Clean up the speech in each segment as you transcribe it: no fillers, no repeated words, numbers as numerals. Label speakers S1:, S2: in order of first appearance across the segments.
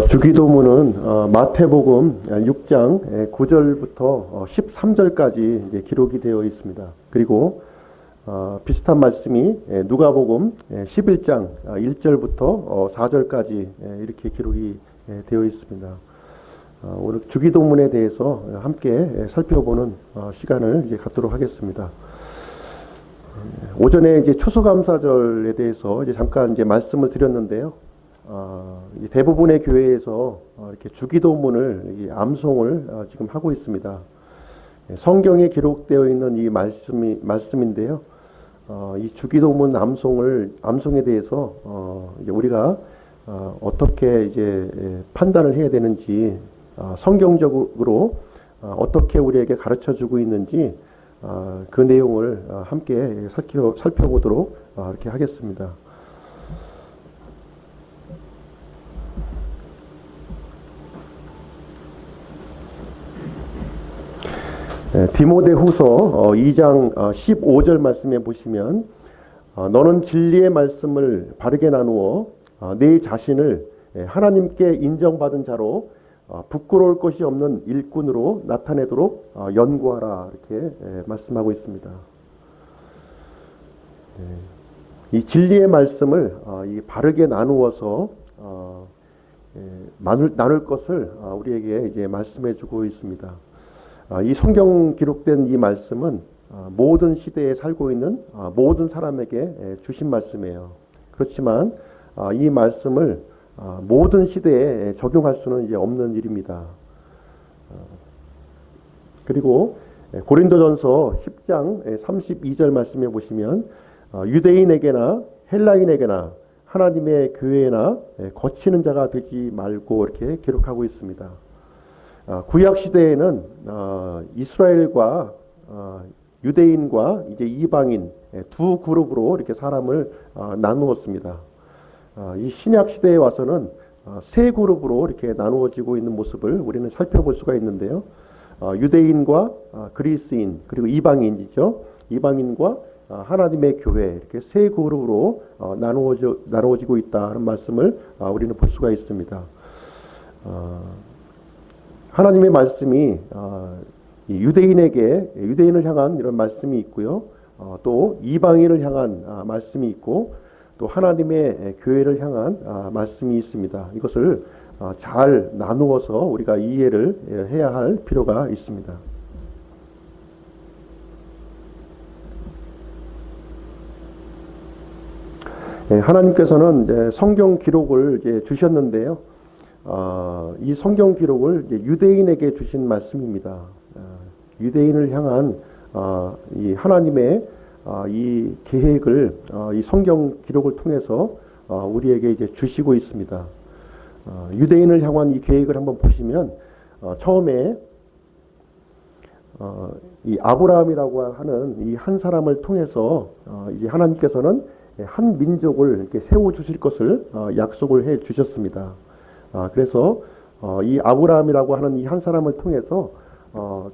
S1: 주기도문은 마태복음 6장 9절부터 13절까지 이제 기록이 되어 있습니다. 그리고 비슷한 말씀이 누가복음 11장 1절부터 4절까지 이렇게 기록이 되어 있습니다. 오늘 주기도문에 대해서 함께 살펴보는 시간을 이제 갖도록 하겠습니다. 오전에 이제 추수감사절에 대해서 이제 잠깐 이제 말씀을 드렸는데요. 대부분의 교회에서 이렇게 주기도문을 암송을 지금 하고 있습니다. 성경에 기록되어 있는 이 말씀인데요. 이 주기도문 암송에 대해서 이제 우리가 어떻게 이제 판단을 해야 되는지, 성경적으로 어떻게 우리에게 가르쳐 주고 있는지 그 내용을 함께 살펴보도록 이렇게 하겠습니다. 디모데후서 2장 15절 말씀에 보시면 너는 진리의 말씀을 바르게 나누어 네 자신을 하나님께 인정받은 자로 부끄러울 것이 없는 일꾼으로 나타내도록 연구하라, 이렇게 말씀하고 있습니다. 이 진리의 말씀을 바르게 나누어서 나눌 것을 우리에게 이제 말씀해 주고 있습니다. 이 성경 기록된 이 말씀은 모든 시대에 살고 있는 모든 사람에게 주신 말씀이에요. 그렇지만 이 말씀을 모든 시대에 적용할 수는 이제 없는 일입니다. 그리고 고린도전서 10장 32절 말씀에 보시면 유대인에게나 헬라인에게나 하나님의 교회나 거치는 자가 되지 말고 이렇게 기록하고 있습니다. 구약 시대에는 이스라엘과 유대인과 이제 이방인 두 그룹으로 이렇게 사람을 나누었습니다. 이 신약 시대에 와서는 세 그룹으로 이렇게 나누어지고 있는 모습을 우리는 살펴볼 수가 있는데요. 유대인과 그리스인, 그리고 이방인이죠. 이방인과 하나님의 교회, 이렇게 세 그룹으로 나누어지고 있다는 말씀을 우리는 볼 수가 있습니다. 하나님의 말씀이 유대인을 향한 이런 말씀이 있고요. 또 이방인을 향한 말씀이 있고, 또 하나님의 교회를 향한 말씀이 있습니다. 이것을 잘 나누어서 우리가 이해를 해야 할 필요가 있습니다. 하나님께서는 이제 성경 기록을 이제 주셨는데요. 이 성경 기록을 이제 유대인에게 주신 말씀입니다. 유대인을 향한 이 하나님의 이 계획을 이 성경 기록을 통해서 우리에게 이제 주시고 있습니다. 유대인을 향한 이 계획을 한번 보시면 처음에 이 아브라함이라고 하는 이 한 사람을 통해서 이제 하나님께서는 한 민족을 이렇게 세워 주실 것을 약속을 해 주셨습니다. 그래서 이 아브라함이라고 하는 이 한 사람을 통해서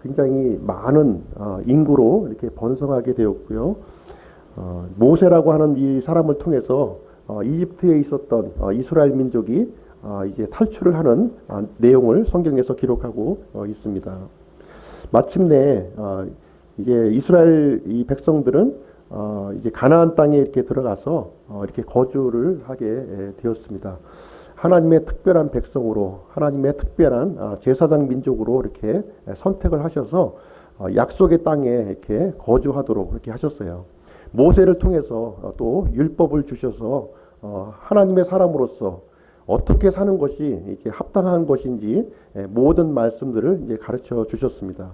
S1: 굉장히 많은 인구로 이렇게 번성하게 되었고요. 모세라고 하는 이 사람을 통해서 이집트에 있었던 이스라엘 민족이 이제 탈출을 하는 내용을 성경에서 기록하고 있습니다. 마침내 이제 이스라엘 이 백성들은 이제 가나안 땅에 이렇게 들어가서 이렇게 거주를 하게 되었습니다. 하나님의 특별한 백성으로, 하나님의 특별한 제사장 민족으로 이렇게 선택을 하셔서 약속의 땅에 이렇게 거주하도록 이렇게 하셨어요. 모세를 통해서 또 율법을 주셔서 하나님의 사람으로서 어떻게 사는 것이 이렇게 합당한 것인지 모든 말씀들을 이제 가르쳐 주셨습니다.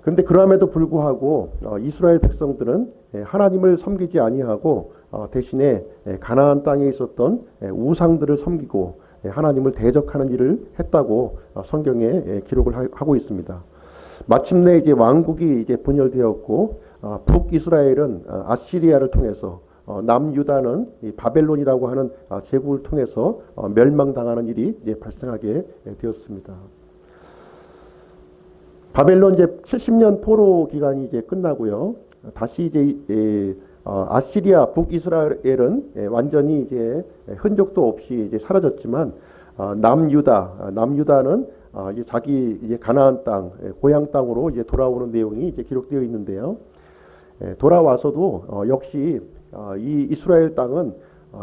S1: 그런데 그럼에도 불구하고 이스라엘 백성들은 하나님을 섬기지 아니하고 대신에 가나안 땅에 있었던 우상들을 섬기고 하나님을 대적하는 일을 했다고 성경에 기록을 하고 있습니다. 마침내 이제 왕국이 이제 분열되었고 북이스라엘은 아시리아를 통해서 남유다는 바벨론이라고 하는 제국을 통해서 멸망당하는 일이 이제 발생하게 되었습니다. 바벨론 이제 70년 포로 기간이 이제 끝나고요. 다시 이제 아시리아 북이스라엘은 완전히 이제 흔적도 없이 이제 사라졌지만 남유다는 이제 자기 이제 가나안 땅, 고향 땅으로 이제 돌아오는 내용이 이제 기록되어 있는데요. 돌아와서도 역시 이 이스라엘 땅은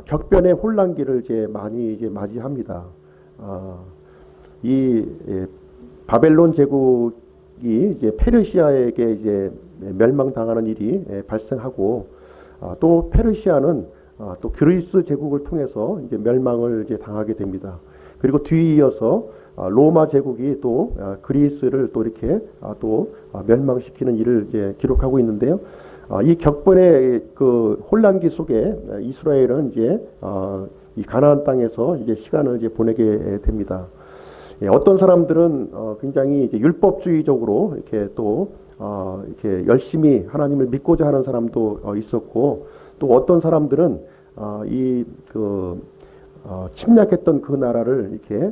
S1: 격변의 혼란기를 이제 많이 이제 맞이합니다. 이 바벨론 제국이 이제 페르시아에게 이제 멸망당하는 일이 발생하고 또 페르시아는 또 그리스 제국을 통해서 이제 멸망을 이제 당하게 됩니다. 그리고 뒤이어서 로마 제국이 또 그리스를 또 이렇게 또 멸망시키는 일을 이제 기록하고 있는데요. 이 격변의 그 혼란기 속에 이스라엘은 이제 이 가나안 땅에서 이제 시간을 이제 보내게 됩니다. 어떤 사람들은 굉장히 이제 율법주의적으로 이렇게 또 이렇게 열심히 하나님을 믿고자 하는 사람도 있었고, 또 어떤 사람들은 침략했던 그 나라를 이렇게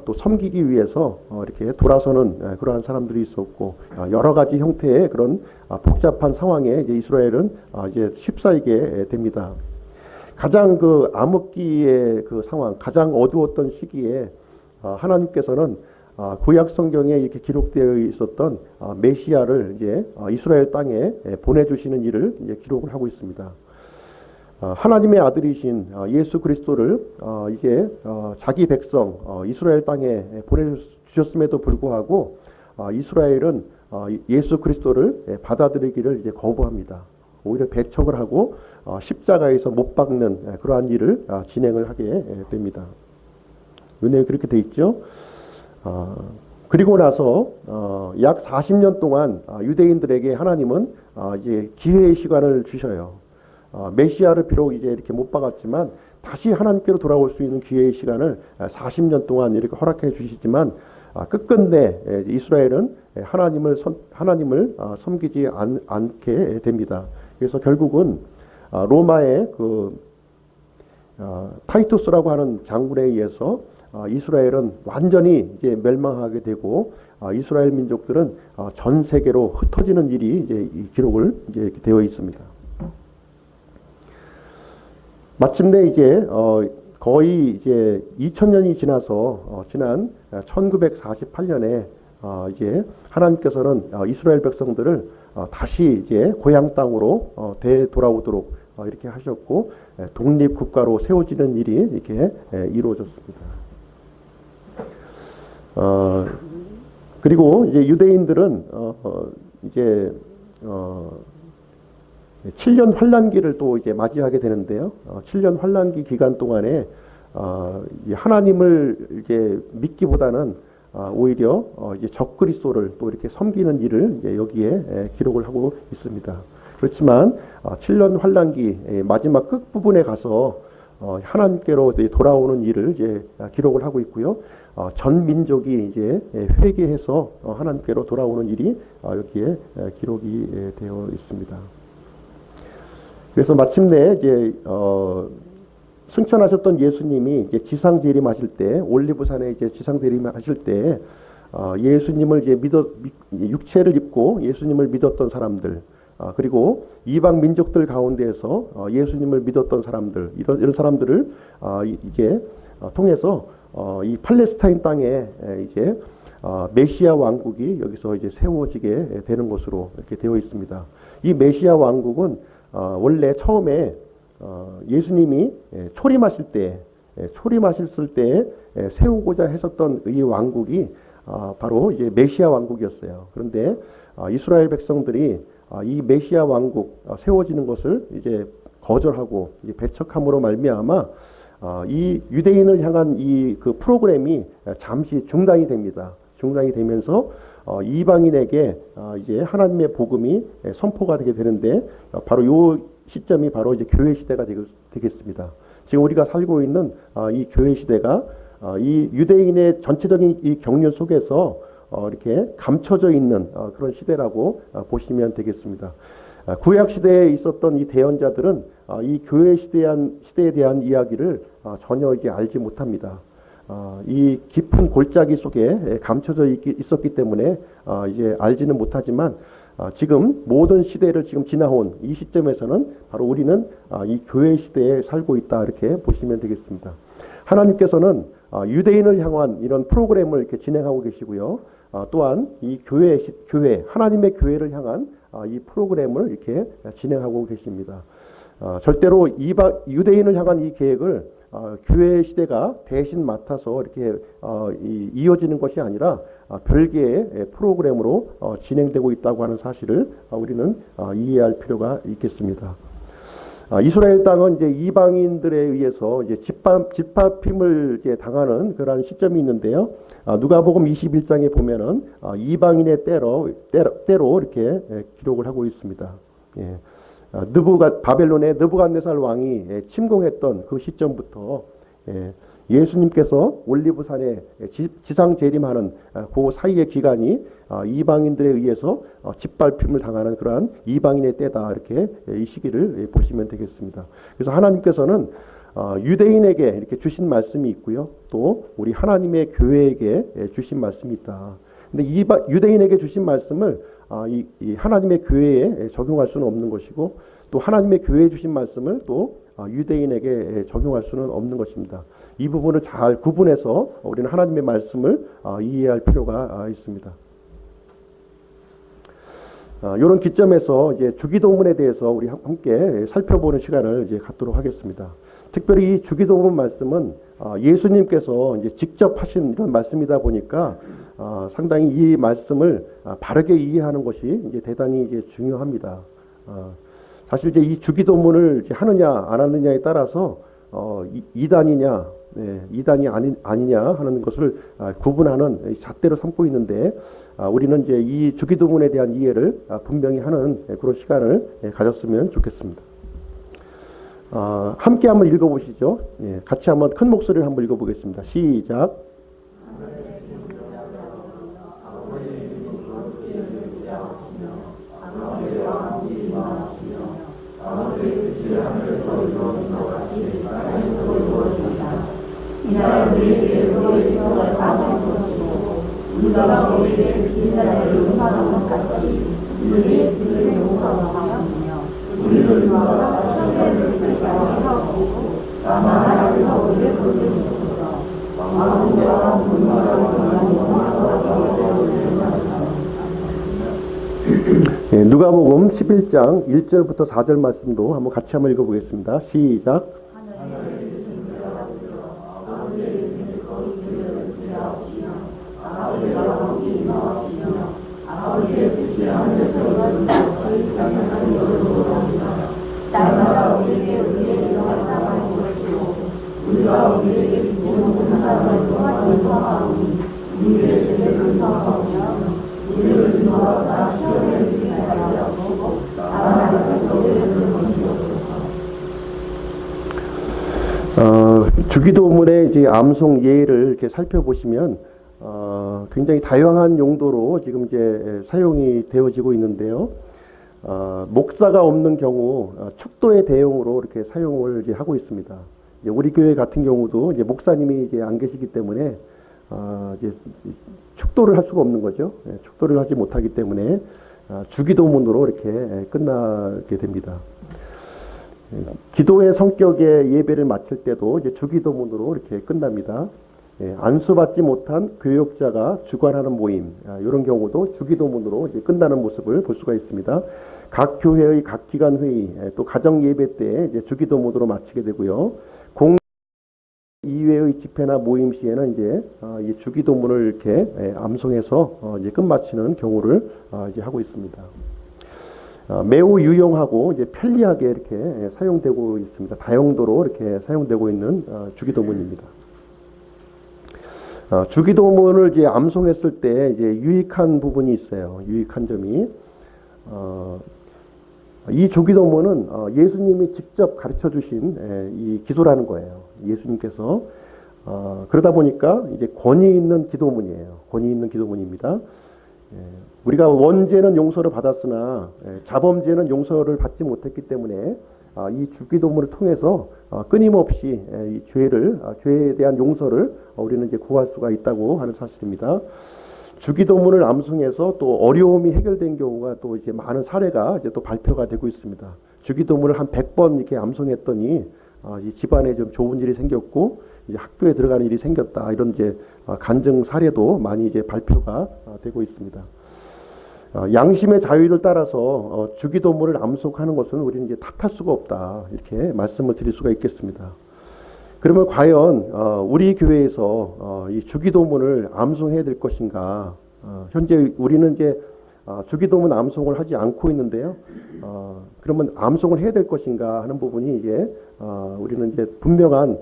S1: 또 섬기기 위해서 이렇게 돌아서는 그러한 사람들이 있었고, 여러 가지 형태의 그런 복잡한 상황에 이제 이스라엘은 이제 휩싸이게 됩니다. 가장 그 암흑기의 그 상황, 가장 어두웠던 시기에 하나님께서는 구약 성경에 이렇게 기록되어 있었던 메시아를 이제 이스라엘 땅에 보내주시는 일을 이제 기록을 하고 있습니다. 하나님의 아들이신 예수 그리스도를 이게 자기 백성 이스라엘 땅에 보내주셨음에도 불구하고 이스라엘은 예수 그리스도를 받아들이기를 이제 거부합니다. 오히려 배척을 하고 십자가에서 못 박는 그러한 일을 진행을 하게 됩니다. 은혜에 그렇게 돼 있죠. 그리고 나서 약 40년 동안 유대인들에게 하나님은 이제 기회의 시간을 주셔요. 메시아를 비록 이제 이렇게 못 박았지만 다시 하나님께로 돌아올 수 있는 기회의 시간을 40년 동안 이렇게 허락해 주시지만 끝끝내 이스라엘은 하나님을 섬기지 않게 됩니다. 그래서 결국은 로마의 그 타이투스라고 하는 장군에 의해서 이스라엘은 완전히 이제 멸망하게 되고 이스라엘 민족들은 전 세계로 흩어지는 일이 이제 이 기록을 이제 이렇게 되어 있습니다. 마침내 이제 거의 이제 2000년이 지나서 지난 1948년에 이제 하나님께서는 이스라엘 백성들을 다시 이제 고향 땅으로 되돌아오도록 이렇게 하셨고 독립 국가로 세워지는 일이 이렇게 이루어졌습니다. 그리고 이제 유대인들은 이제 7년 환란기를 또 이제 맞이하게 되는데요. 7년 환란기 기간 동안에 하나님을 이제 믿기보다는 오히려 이제 적그리스도를 또 이렇게 섬기는 일을 이제 여기에 기록을 하고 있습니다. 그렇지만 7년 환란기 마지막 끝 부분에 가서 하나님께로 이제 돌아오는 일을 이제 기록을 하고 있고요. 전 민족이 이제 회개해서 하나님께로 돌아오는 일이 여기에 기록이 되어 있습니다. 그래서 마침내 이제 승천하셨던 예수님이 이제 지상 재림하실 때, 올리브산에 이제 지상 재림하실 때 예수님을 이제 육체를 입고 예수님을 믿었던 사람들, 그리고 이방 민족들 가운데에서 예수님을 믿었던 사람들, 이런 사람들을 이제 통해서 이 팔레스타인 땅에 이제 메시아 왕국이 여기서 이제 세워지게 되는 것으로 이렇게 되어 있습니다. 이 메시아 왕국은 원래 처음에 예수님이 초림하실 때 세우고자 했었던 이 왕국이 바로 이제 메시아 왕국이었어요. 그런데 이스라엘 백성들이 이 메시아 왕국 세워지는 것을 이제 거절하고 이제 배척함으로 말미암아 이 유대인을 향한 이 그 프로그램이 잠시 중단이 됩니다. 중단이 되면서 이방인에게 이제 하나님의 복음이 선포가 되게 되는데 바로 요 시점이 바로 이제 교회 시대가 되겠습니다. 지금 우리가 살고 있는 이 교회 시대가 이 유대인의 전체적인 이 경륜 속에서 이렇게 감춰져 있는 그런 시대라고 보시면 되겠습니다. 구약 시대에 있었던 이 대언자들은 이 교회 시대에 대한 이야기를 전혀 이게 알지 못합니다. 이 깊은 골짜기 속에 감춰져 있었기 때문에 이제 알지는 못하지만 지금 모든 시대를 지금 지나온 이 시점에서는 바로 우리는 이 교회 시대에 살고 있다 이렇게 보시면 되겠습니다. 하나님께서는 유대인을 향한 이런 프로그램을 이렇게 진행하고 계시고요. 또한 이 교회 하나님의 교회를 향한 이 프로그램을 이렇게 진행하고 계십니다. 절대로 유대인을 향한 이 계획을 교회 시대가 대신 맡아서 이렇게 이어지는 것이 아니라 별개의 프로그램으로 진행되고 있다고 하는 사실을 우리는 이해할 필요가 있겠습니다. 이스라엘 땅은 이제 이방인들에 의해서 이제 짓밟힘을 이제 당하는 그러한 시점이 있는데요. 누가복음 21장에 보면은 이방인의 때로 이렇게 기록을 하고 있습니다. 예. 바벨론의 느부갓네살 왕이 침공했던 그 시점부터 예수님께서 올리브산에 지상 재림하는 그 사이의 기간이 이방인들에 의해서 짓밟힘을 당하는 그러한 이방인의 때다, 이렇게 이 시기를 보시면 되겠습니다. 그래서 하나님께서는 유대인에게 이렇게 주신 말씀이 있고요, 또 우리 하나님의 교회에게 주신 말씀이 있다. 근데 유대인에게 주신 말씀을 이 하나님의 교회에 적용할 수는 없는 것이고, 또 하나님의 교회에 주신 말씀을 또 유대인에게 적용할 수는 없는 것입니다. 이 부분을 잘 구분해서 우리는 하나님의 말씀을 이해할 필요가 있습니다. 이런 기점에서 이제 주기도문에 대해서 우리 함께 살펴보는 시간을 이제 갖도록 하겠습니다. 특별히 이 주기도문 말씀은 예수님께서 이제 직접 하신 이런 말씀이다 보니까 상당히 이 말씀을 바르게 이해하는 것이 이제 대단히 이제 중요합니다. 사실 이제 이 주기도문을 이제 하느냐 안 하느냐에 따라서 이단이냐, 이단이 아니냐 하는 것을 구분하는 잣대로 삼고 있는데, 우리는 이제 이 주기도문에 대한 이해를 분명히 하는 그런 시간을 가졌으면 좋겠습니다. 함께 한번 읽어보시죠. 같이 한번 큰 목소리를 한번 읽어보겠습니다. 시작.
S2: 이날 우리에게 우리의 영을 받으시고 우리가 우리에게 빚진 자를 용서하는 것 같이 우리의 빚을 용서하며 우리를 도와서 시험을 들게 하옵시고 나라에서 우리를 거두시소서. 왕국과 분노와
S1: 누가복음 11장 1절부터 4절 말씀도 한번 같이 한번 읽어보겠습니다. 시작.
S2: 날마다 우리에게 우리의 영을 당하는 것이요 우리가 우리에게 빚진 모든 사람을 또한 용서하오니 우리의 죄를 용서하며 우리를 인도하사 시험에 들게 하지 않고 나라에서 우리를 건지옵소서.
S1: 주기도문의 이제 암송 예를 이렇게 살펴보시면 굉장히 다양한 용도로 지금 이제 사용이 되어지고 있는데요. 목사가 없는 경우 축도의 대용으로 이렇게 사용을 이제 하고 있습니다. 이제 우리 교회 같은 경우도 이제 목사님이 이제 안 계시기 때문에 이제 축도를 할 수가 없는 거죠. 축도를 하지 못하기 때문에 주기도문으로 이렇게 끝나게 됩니다. 기도의 성격의 예배를 마칠 때도 이제 주기도문으로 이렇게 끝납니다. 안수받지 못한 교역자가 주관하는 모임, 이런 경우도 주기도문으로 이제 끝나는 모습을 볼 수가 있습니다. 각 교회의 각 기관 회의, 또 가정 예배 때 이제 주기도문으로 마치게 되고요. 공 이외의 집회나 모임 시에는 이제 이 주기도문을 이렇게 암송해서 이제 끝마치는 경우를 이제 하고 있습니다. 매우 유용하고 이제 편리하게 이렇게 사용되고 있습니다. 다용도로 이렇게 사용되고 있는 주기도문입니다. 주기도문을 이제 암송했을 때 이제 유익한 부분이 있어요. 유익한 점이 이 주기도문은 예수님이 직접 가르쳐 주신 이 기도라는 거예요. 예수님께서 그러다 보니까 이제 권위 있는 기도문이에요. 권위 있는 기도문입니다. 우리가 원죄는 용서를 받았으나 자범죄는 용서를 받지 못했기 때문에 이 주기도문을 통해서 끊임없이 이 죄에 대한 용서를 우리는 이제 구할 수가 있다고 하는 사실입니다. 주기도문을 암송해서 또 어려움이 해결된 경우가 또 이제 많은 사례가 이제 또 발표가 되고 있습니다. 주기도문을 한 100번 이렇게 암송했더니 이 집안에 좀 좋은 일이 생겼고 이제 학교에 들어가는 일이 생겼다 이런 이제 간증 사례도 많이 이제 발표가 되고 있습니다. 양심의 자유를 따라서 주기도문을 암송하는 것은 우리는 이제 탓할 수가 없다 이렇게 말씀을 드릴 수가 있겠습니다. 그러면 과연 우리 교회에서 이 주기도문을 암송해야 될 것인가? 현재 우리는 이제 주기도문 암송을 하지 않고 있는데요. 그러면 암송을 해야 될 것인가 하는 부분이 이제 우리는 이제 분명한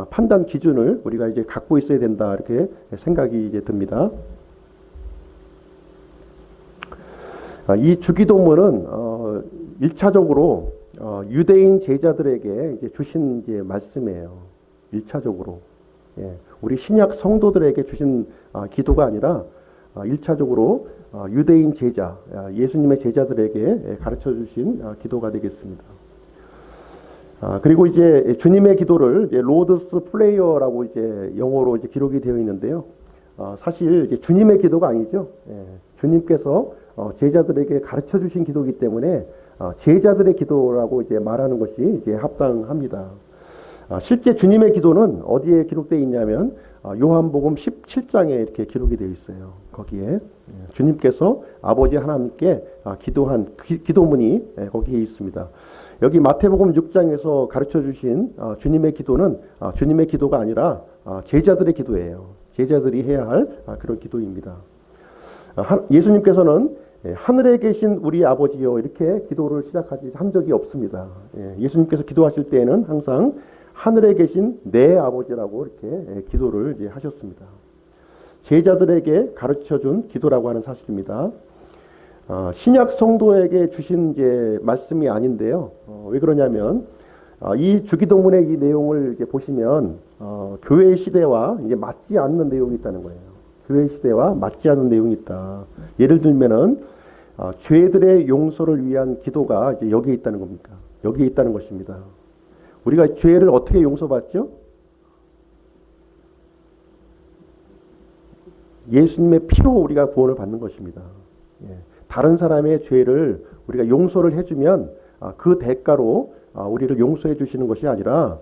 S1: 판단 기준을 우리가 이제 갖고 있어야 된다 이렇게 생각이 이제 듭니다. 이 주기도문은 1차적으로 유대인 제자들에게 이제 주신 이제 말씀이에요. 1차적으로 우리 신약 성도들에게 주신 기도가 아니라 1차적으로 유대인 제자, 예수님의 제자들에게 가르쳐 주신 기도가 되겠습니다. 그리고 이제 주님의 기도를 로드스 프레이어라고 이제 영어로 이제 기록이 되어 있는데요. 사실 이제 주님의 기도가 아니죠. 주님께서 제자들에게 가르쳐 주신 기도이기 때문에 제자들의 기도라고 이제 말하는 것이 이제 합당합니다. 실제 주님의 기도는 어디에 기록되어 있냐면 요한복음 17장에 이렇게 기록이 되어 있어요. 거기에 주님께서 아버지 하나님께 기도한 기도문이 거기에 있습니다. 여기 마태복음 6장에서 가르쳐 주신 주님의 기도는 주님의 기도가 아니라 제자들의 기도예요. 제자들이 해야 할 그런 기도입니다. 예수님께서는 하늘에 계신 우리 아버지여 이렇게 기도를 시작하지 한 적이 없습니다. 예수님께서 기도하실 때에는 항상 하늘에 계신 내 아버지라고 이렇게 기도를 이제 하셨습니다. 제자들에게 가르쳐 준 기도라고 하는 사실입니다. 신약 성도에게 주신 이제 말씀이 아닌데요. 왜 그러냐면 이 주기도문의 이 내용을 이제 보시면 교회 시대와 이제 맞지 않는 내용이 있다는 거예요. 교회 시대와 맞지 않는 내용이 있다. 예를 들면은 죄들의 용서를 위한 기도가 이제 여기에 있다는 겁니까? 여기에 있다는 것입니다. 우리가 죄를 어떻게 용서받죠? 예수님의 피로 우리가 구원을 받는 것입니다. 다른 사람의 죄를 우리가 용서를 해주면 그 대가로 우리를 용서해 주시는 것이 아니라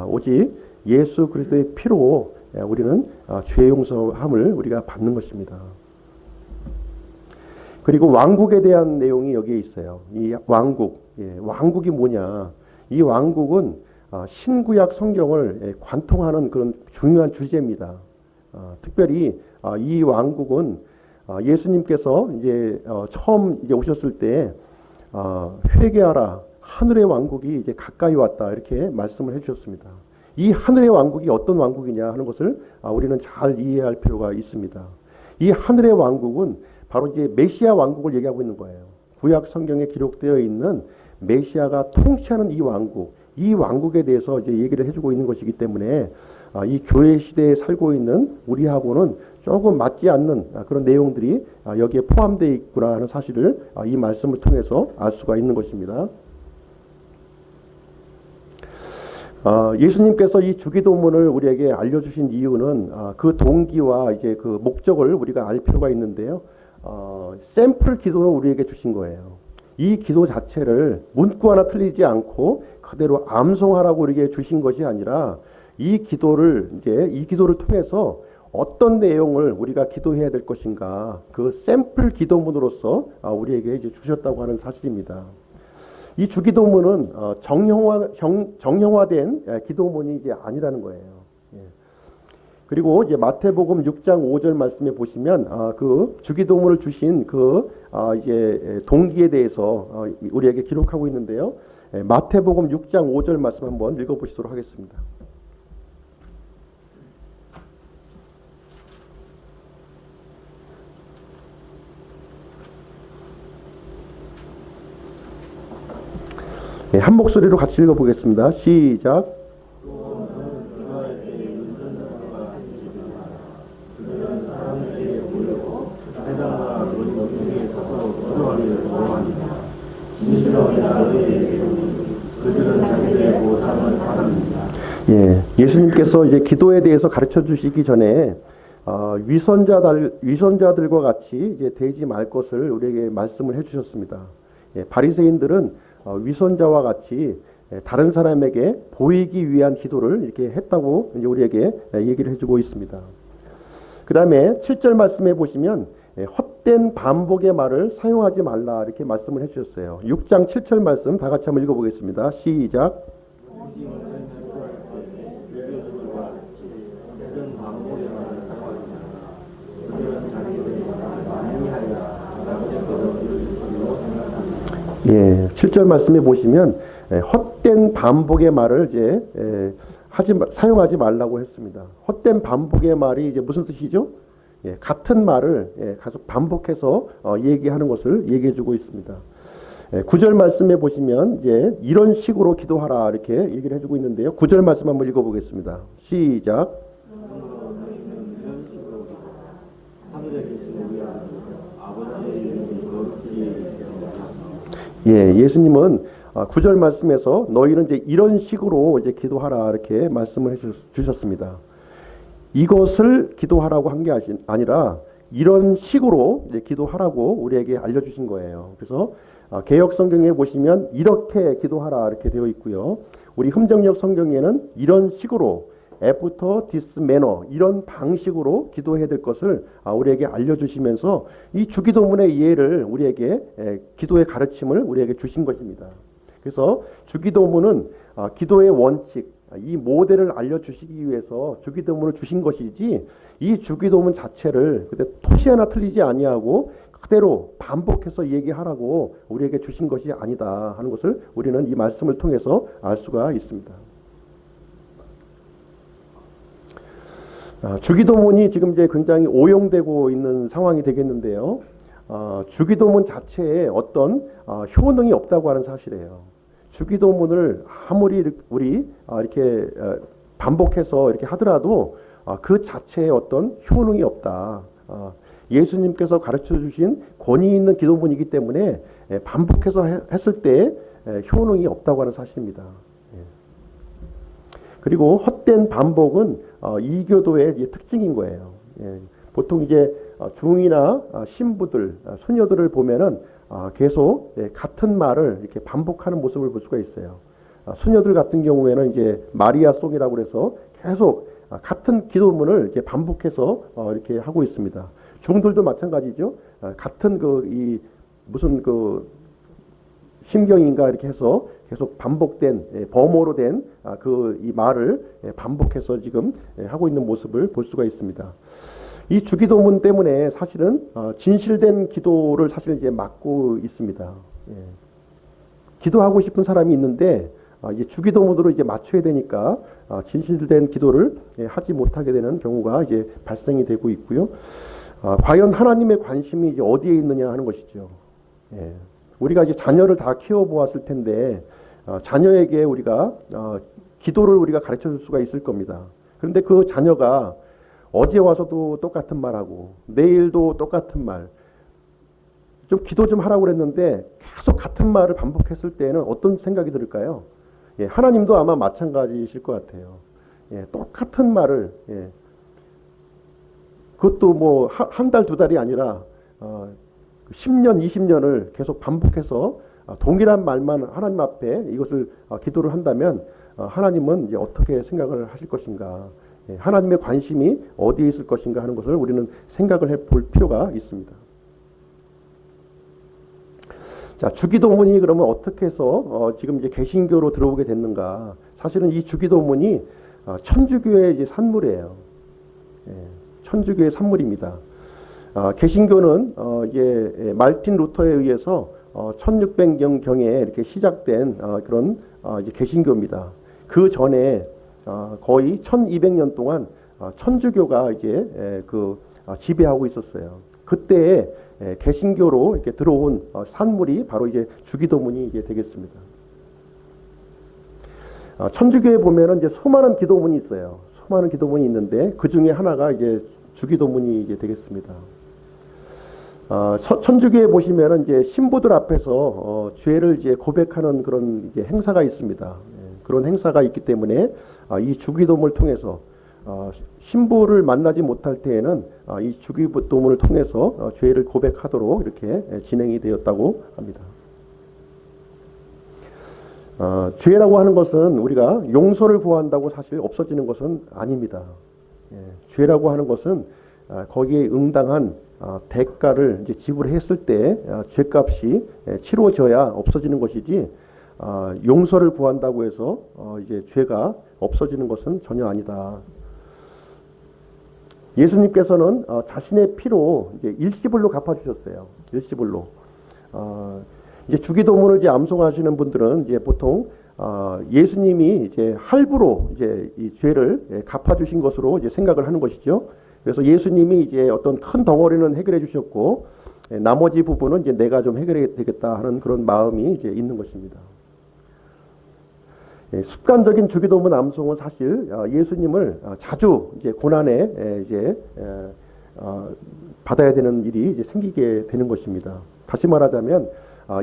S1: 오직 예수 그리스도의 피로 우리는 죄 용서함을 우리가 받는 것입니다. 그리고 왕국에 대한 내용이 여기에 있어요. 이 왕국, 왕국이 뭐냐? 이 왕국은 신구약 성경을 관통하는 그런 중요한 주제입니다. 특별히 이 왕국은 예수님께서 이제 처음 이제 오셨을 때 회개하라 하늘의 왕국이 이제 가까이 왔다 이렇게 말씀을 해주셨습니다. 이 하늘의 왕국이 어떤 왕국이냐 하는 것을 우리는 잘 이해할 필요가 있습니다. 이 하늘의 왕국은 바로 이제 메시아 왕국을 얘기하고 있는 거예요. 구약 성경에 기록되어 있는 메시아가 통치하는 이 왕국, 이 왕국에 대해서 이제 얘기를 해주고 있는 것이기 때문에 이 교회 시대에 살고 있는 우리하고는 조금 맞지 않는 그런 내용들이 여기에 포함되어 있구나 하는 사실을 이 말씀을 통해서 알 수가 있는 것입니다. 예수님께서 이 주기도문을 우리에게 알려주신 이유는 그 동기와 이제 그 목적을 우리가 알 필요가 있는데요. 샘플 기도를 우리에게 주신 거예요. 이 기도 자체를 문구 하나 틀리지 않고 그대로 암송하라고 우리에게 주신 것이 아니라 이 기도를 통해서 어떤 내용을 우리가 기도해야 될 것인가 그 샘플 기도문으로서 우리에게 이제 주셨다고 하는 사실입니다. 이 주기도문은 정형화된 기도문이 이제 아니라는 거예요. 그리고 이제 마태복음 6장 5절 말씀에 보시면 그 주기도문을 주신 그 이제 동기에 대해서 우리에게 기록하고 있는데요. 마태복음 6장 5절 말씀 한번 읽어보시도록 하겠습니다. 한 목소리로 같이 읽어보겠습니다. 시작. 예수님께서 이제 기도에 대해서 가르쳐 주시기 전에 위선자들과 같이 이제 되지 말 것을 우리에게 말씀을 해주셨습니다. 바리새인들은 위선자와 같이 다른 사람에게 보이기 위한 기도를 이렇게 했다고 이제 우리에게 얘기를 해주고 있습니다. 그 다음에 7절 말씀해 보시면 헛된 반복의 말을 사용하지 말라 이렇게 말씀을 해주셨어요. 6장 7절 말씀 다 같이 한번 읽어보겠습니다. 시작. 예, 7절 말씀에 보시면 헛된 반복의 말을 이제 사용하지 말라고 했습니다. 헛된 반복의 말이 이제 무슨 뜻이죠? 예, 같은 말을 계속 반복해서 얘기하는 것을 얘기해주고 있습니다. 9절 말씀에 보시면 이제 이런 식으로 기도하라 이렇게 얘기를 해주고 있는데요. 9절 말씀 한번 읽어보겠습니다. 시작. 예, 예수님은 9절 말씀에서 너희는 이제 이런 식으로 이제 기도하라 이렇게 말씀을 해주셨습니다. 이것을 기도하라고 한 게 아니라 이런 식으로 이제 기도하라고 우리에게 알려주신 거예요. 그래서 개역 성경에 보시면 이렇게 기도하라 이렇게 되어 있고요. 우리 흠정역 성경에는 이런 식으로 after this manner 이런 방식으로 기도해야 될 것을 우리에게 알려주시면서 이 주기도문의 이해를 우리에게 기도의 가르침을 우리에게 주신 것입니다. 그래서 주기도문은 기도의 원칙 이 모델을 알려주시기 위해서 주기도문을 주신 것이지 이 주기도문 자체를 그때 토시 하나 틀리지 아니하고 그대로 반복해서 얘기하라고 우리에게 주신 것이 아니다 하는 것을 우리는 이 말씀을 통해서 알 수가 있습니다. 주기도문이 지금 이제 굉장히 오용되고 있는 상황이 되겠는데요. 주기도문 자체에 어떤 효능이 없다고 하는 사실이에요. 주기도문을 아무리 우리 이렇게 반복해서 이렇게 하더라도 그 자체에 어떤 효능이 없다. 예수님께서 가르쳐 주신 권위 있는 기도문이기 때문에 반복해서 했을 때 효능이 없다고 하는 사실입니다. 그리고 헛된 반복은 이교도의 특징인 거예요. 보통 이제 중이나 신부들, 수녀들을 보면은 계속 같은 말을 이렇게 반복하는 모습을 볼 수가 있어요. 수녀들 같은 경우에는 이제 마리아송이라고 해서 계속 같은 기도문을 이렇게 반복해서 이렇게 하고 있습니다. 중들도 마찬가지죠. 같은 무슨 심경인가 이렇게 해서 계속 반복된 범어로 된 이 말을 반복해서 지금 하고 있는 모습을 볼 수가 있습니다. 이 주기도문 때문에 사실은 진실된 기도를 사실 이제 막고 있습니다. 기도하고 싶은 사람이 있는데 이제 주기도문으로 이제 맞춰야 되니까 진실된 기도를 하지 못하게 되는 경우가 이제 발생이 되고 있고요. 과연 하나님의 관심이 이제 어디에 있느냐 하는 것이죠. 우리가 이제 자녀를 다 키워보았을 텐데 자녀에게 우리가 기도를 우리가 가르쳐 줄 수가 있을 겁니다. 그런데 그 자녀가 어제 와서도 똑같은 말하고 내일도 똑같은 말, 좀 기도 좀 하라고 그랬는데 계속 같은 말을 반복했을 때는 어떤 생각이 들을까요? 하나님도 아마 마찬가지이실 것 같아요. 똑같은 말을 그것도 뭐 한 달, 두 달이 아니라 10년, 20년을 계속 반복해서 동일한 말만 하나님 앞에 이것을 기도를 한다면 하나님은 이제 어떻게 생각을 하실 것인가, 하나님의 관심이 어디에 있을 것인가 하는 것을 우리는 생각을 해볼 필요가 있습니다. 자, 주기도문이 그러면 어떻게 해서 지금 이제 개신교로 들어오게 됐는가? 사실은 이 주기도문이 천주교의 이제 산물이에요. 천주교의 산물입니다. 개신교는 이제 말틴 루터에 의해서 1600년경에 이렇게 시작된 그런 이제 개신교입니다. 그 전에 거의 1200년 동안 천주교가 이제 지배하고 있었어요. 그때에 개신교로 이렇게 들어온 산물이 바로 이제 주기도문이 이제 되겠습니다. 천주교에 보면은 이제 수많은 기도문이 있어요. 수많은 기도문이 있는데 그 중에 하나가 이제 주기도문이 이제 되겠습니다. 천주교에 보시면은 이제 신부들 앞에서 죄를 이제 고백하는 그런 이제 행사가 있습니다. 그런 행사가 있기 때문에 이 주기도문을 통해서 신부를 만나지 못할 때에는 이 주기도문을 통해서 죄를 고백하도록 이렇게 진행이 되었다고 합니다. 죄라고 하는 것은 우리가 용서를 구한다고 사실 없어지는 것은 아닙니다. 죄라고 하는 것은 거기에 응당한 대가를 이제 지불했을 때 죄값이 치러져야 없어지는 것이지 용서를 구한다고 해서 이제 죄가 없어지는 것은 전혀 아니다. 예수님께서는 자신의 피로 이제 일시불로 갚아주셨어요. 일시불로. 이제 주기도문을 이제 암송하시는 분들은 이제 보통 예수님이 이제 할부로 이제 이 죄를 갚아주신 것으로 이제 생각을 하는 것이죠. 그래서 예수님이 이제 어떤 큰 덩어리는 해결해 주셨고 나머지 부분은 이제 내가 좀 해결해야 되겠다 하는 그런 마음이 이제 있는 것입니다. 습관적인 주기도문 암송은 사실 예수님을 자주 이제 고난에 이제 받아야 되는 일이 이제 생기게 되는 것입니다. 다시 말하자면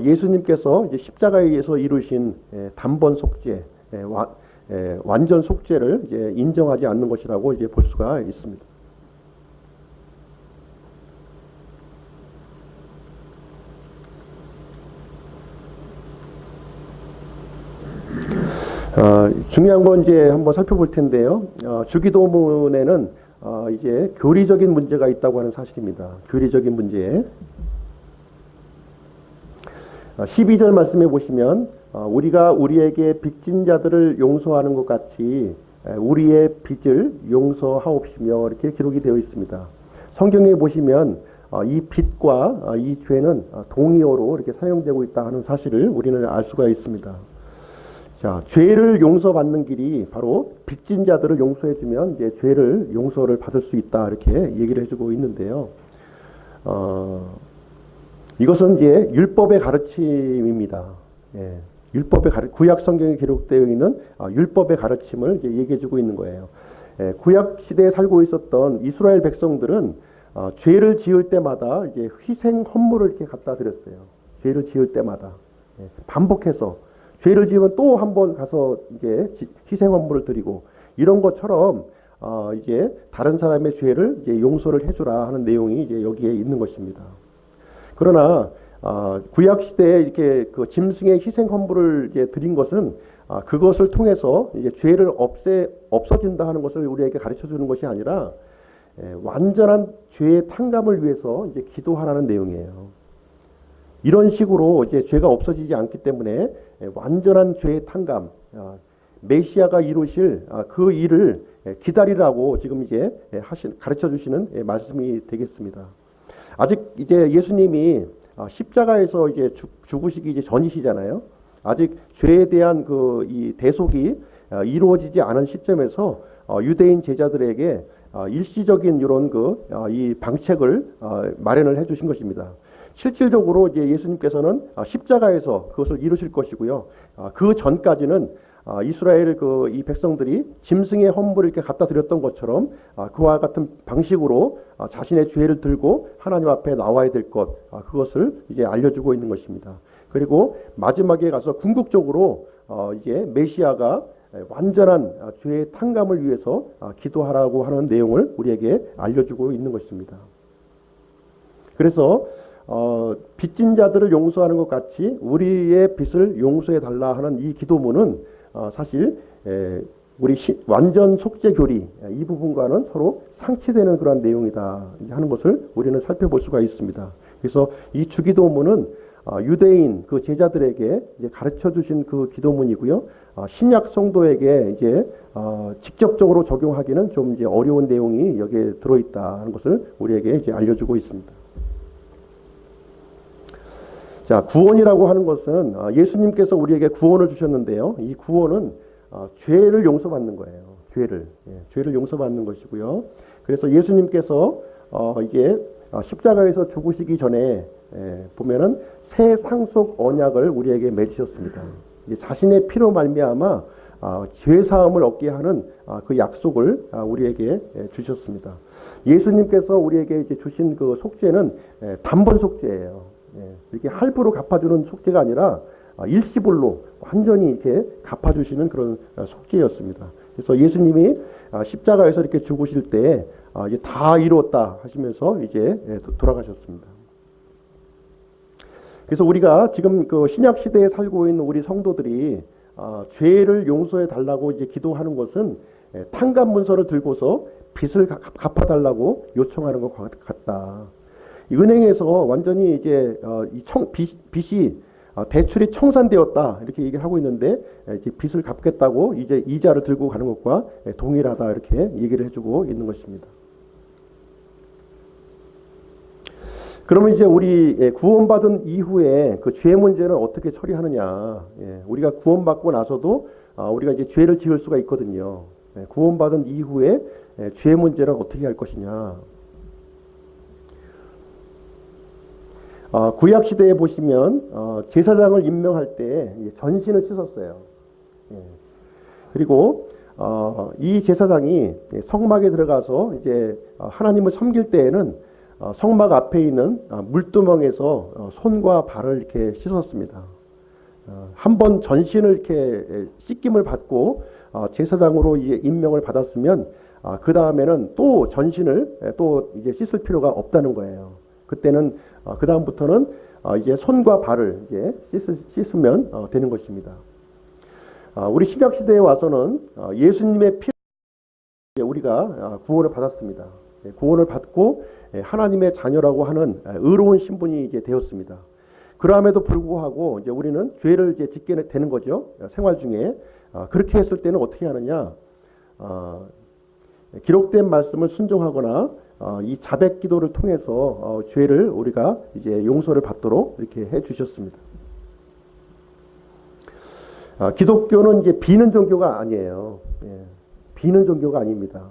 S1: 예수님께서 이제 십자가에 의해서 이루신 단번 속죄, 완전 속죄를 이제 인정하지 않는 것이라고 이제 볼 수가 있습니다. 중요한 건 이제 한번 살펴볼 텐데요. 주기도문에는 이제 교리적인 문제가 있다고 하는 사실입니다. 교리적인 문제. 12절 말씀해 보시면 우리가 우리에게 빚진 자들을 용서하는 것 같이 우리의 빚을 용서하옵시며 이렇게 기록이 되어 있습니다. 성경에 보시면 이 빚과 이 죄는 동의어로 이렇게 사용되고 있다 하는 사실을 우리는 알 수가 있습니다. 자, 죄를 용서받는 길이 바로 빚진 자들을 용서해주면 이제 죄를 용서를 받을 수 있다 이렇게 얘기를 해주고 있는데요. 이것은 이제 율법의 가르침입니다. 구약 성경에 기록되어 있는 율법의 가르침을 이제 얘기해주고 있는 거예요. 구약 시대에 살고 있었던 이스라엘 백성들은 죄를 지을 때마다 이제 희생 헌물을 이렇게 갖다 드렸어요. 죄를 지을 때마다 반복해서. 죄를 지으면 또 한 번 가서 이제 희생 헌물을 드리고 이런 것처럼 이제 다른 사람의 죄를 이제 용서를 해주라 하는 내용이 이제 여기에 있는 것입니다. 그러나 구약 시대에 이렇게 그 짐승의 희생 헌물을 이제 드린 것은 그것을 통해서 이제 죄를 없어진다 하는 것을 우리에게 가르쳐 주는 것이 아니라 완전한 죄의 탕감을 위해서 이제 기도하라는 내용이에요. 이런 식으로 이제 죄가 없어지지 않기 때문에 완전한 죄의 탕감, 메시아가 이루실 그 일을 기다리라고 지금 이제 가르쳐 주시는 말씀이 되겠습니다. 아직 이제 예수님이 십자가에서 이제 죽으시기 이제 전이시잖아요. 아직 죄에 대한 그 이 대속이 이루어지지 않은 시점에서 유대인 제자들에게 일시적인 이런 그 이 방책을 마련을 해주신 것입니다. 실질적으로 이제 예수님께서는 십자가에서 그것을 이루실 것이고요. 그 전까지는 이스라엘 그 이 백성들이 짐승의 헌물을 이렇게 갖다 드렸던 것처럼 그와 같은 방식으로 자신의 죄를 들고 하나님 앞에 나와야 될 것, 그것을 이제 알려주고 있는 것입니다. 그리고 마지막에 가서 궁극적으로 이제 메시아가 완전한 죄의 탕감을 위해서 기도하라고 하는 내용을 우리에게 알려주고 있는 것입니다. 그래서 빚진 자들을 용서하는 것 같이 우리의 빚을 용서해 달라 하는 이 기도문은 사실 우리 완전 속죄 교리 이 부분과는 서로 상치되는 그런 내용이다 하는 것을 우리는 살펴볼 수가 있습니다. 그래서 이 주기도문은 유대인 그 제자들에게 이제 가르쳐 주신 그 기도문이고요. 신약 성도에게 이제 직접적으로 적용하기는 좀 이제 어려운 내용이 여기에 들어있다 하는 것을 우리에게 이제 알려주고 있습니다. 자, 구원이라고 하는 것은 예수님께서 우리에게 구원을 주셨는데요. 이 구원은 죄를 용서받는 거예요. 죄를 용서받는 것이고요. 그래서 예수님께서 이게 십자가에서 죽으시기 전에 보면은 새 상속 언약을 우리에게 맺으셨습니다. 자신의 피로 말미암아 죄 사함을 얻게 하는 그 약속을 우리에게 주셨습니다. 예수님께서 우리에게 이제 주신 그 속죄는 단번 속죄예요. 이렇게 할부로 갚아주는 속죄가 아니라 일시불로 완전히 이렇게 갚아주시는 그런 속죄였습니다. 그래서 예수님이 십자가에서 이렇게 죽으실 때 이제 다 이루었다 하시면서 이제 돌아가셨습니다. 그래서 우리가 지금 그 신약 시대에 살고 있는 우리 성도들이 죄를 용서해 달라고 이제 기도하는 것은 탕감 문서를 들고서 빚을 갚아달라고 요청하는 것 같다. 이 은행에서 완전히 이제 빚이 대출이 청산되었다 이렇게 얘기를 하고 있는데 이제 빚을 갚겠다고 이제 이자를 들고 가는 것과 동일하다 이렇게 얘기를 해주고 있는 것입니다. 그러면 이제 우리 구원받은 이후에 그 죄 문제는 어떻게 처리하느냐? 우리가 구원받고 나서도 우리가 이제 죄를 지을 수가 있거든요. 구원받은 이후에 죄 문제는 어떻게 할 것이냐? 구약 시대에 보시면 제사장을 임명할 때 전신을 씻었어요. 그리고 이 제사장이 성막에 들어가서 이제 하나님을 섬길 때에는 성막 앞에 있는 물두멍에서 손과 발을 이렇게 씻었습니다. 한번 전신을 이렇게 씻김을 받고 제사장으로 이제 임명을 받았으면 그 다음에는 또 전신을 또 이제 씻을 필요가 없다는 거예요. 그때는 그 다음부터는 이제 손과 발을 이제 씻으면 되는 것입니다. 우리 신약 시대에 와서는 예수님의 피 우리가 구원을 받았습니다. 구원을 받고 하나님의 자녀라고 하는 의로운 신분이 이제 되었습니다. 그럼에도 불구하고 이제 우리는 죄를 이제 짓게 되는 거죠. 생활 중에. 그렇게 했을 때는 어떻게 하느냐? 기록된 말씀을 순종하거나 이 자백 기도를 통해서 죄를 우리가 이제 용서를 받도록 이렇게 해 주셨습니다. 기독교는 이제 비는 종교가 아니에요. 비는 종교가 아닙니다.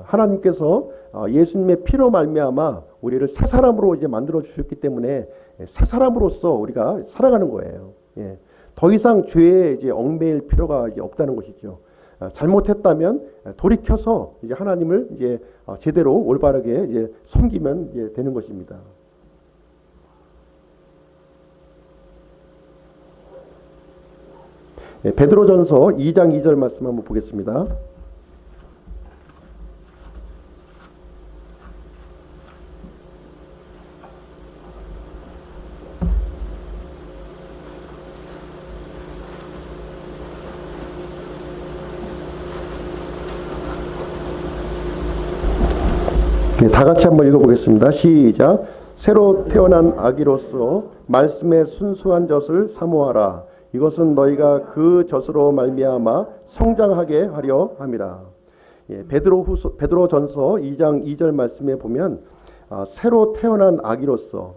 S1: 하나님께서 예수님의 피로 말미암아 우리를 새 사람으로 이제 만들어 주셨기 때문에 새 사람으로서 우리가 살아가는 거예요. 더 이상 죄에 이제 얽매일 필요가 이제 없다는 것이죠. 잘못했다면 돌이켜서 이제 하나님을 이제 제대로 올바르게 이제 섬기면 이제 되는 것입니다. 베드로전서 2장 2절 말씀 한번 보겠습니다. 다 같이 한번 읽어보겠습니다. 시작. 새로 태어난 아기로서 말씀의 순수한 젖을 사모하라. 이것은 너희가 그 젖으로 말미암아 성장하게 하려 함이라. 베드로전서 2장 2절 말씀에 보면 새로 태어난 아기로서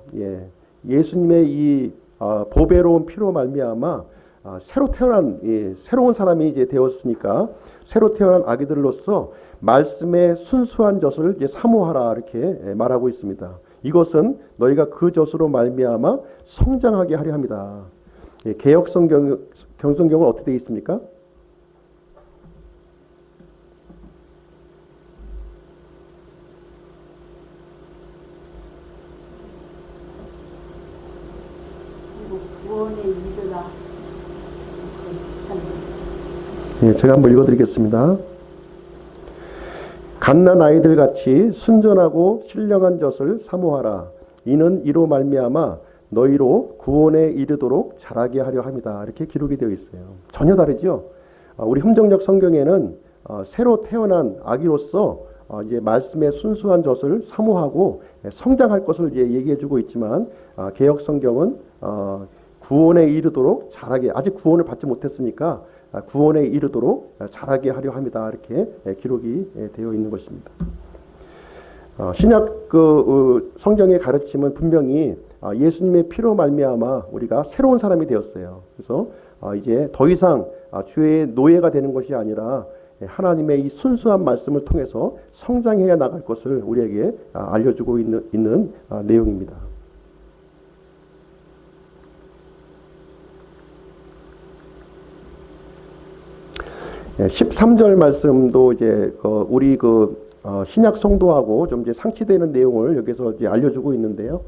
S1: 예수님의 이 보배로운 피로 말미암아 새로 태어난 새로운 사람이 이제 되었으니까 새로 태어난 아기들로서 말씀의 순수한 젖을 이제 사모하라 이렇게 말하고 있습니다. 이것은 너희가 그 젖으로 말미암아 성장하게 하려 합니다. 개역 성경은 어떻게 되어 있습니까?
S2: 구원의 이르라.
S1: 제가 한번 읽어드리겠습니다. 갓난 아이들 같이 순전하고 신령한 젖을 사모하라. 이는 이로 말미암아 너희로 구원에 이르도록 자라게 하려 함이다. 이렇게 기록이 되어 있어요. 전혀 다르죠. 우리 흠정역 성경에는 새로 태어난 아기로서 이제 말씀의 순수한 젖을 사모하고 성장할 것을 이제 얘기해주고 있지만 개역 성경은 구원에 이르도록 자라게, 아직 구원을 받지 못했으니까 구원에 이르도록 자라게 하려 합니다. 이렇게 기록이 되어 있는 것입니다. 신약 성경의 가르침은 분명히 예수님의 피로 말미암아 우리가 새로운 사람이 되었어요. 그래서 이제 더 이상 죄의 노예가 되는 것이 아니라 하나님의 이 순수한 말씀을 통해서 성장해야 나갈 것을 우리에게 알려주고 있는 내용입니다. 13절 말씀도 이제 우리 신약 성도하고 좀 이제 상치되는 내용을 여기서 이제 알려주고 있는데요.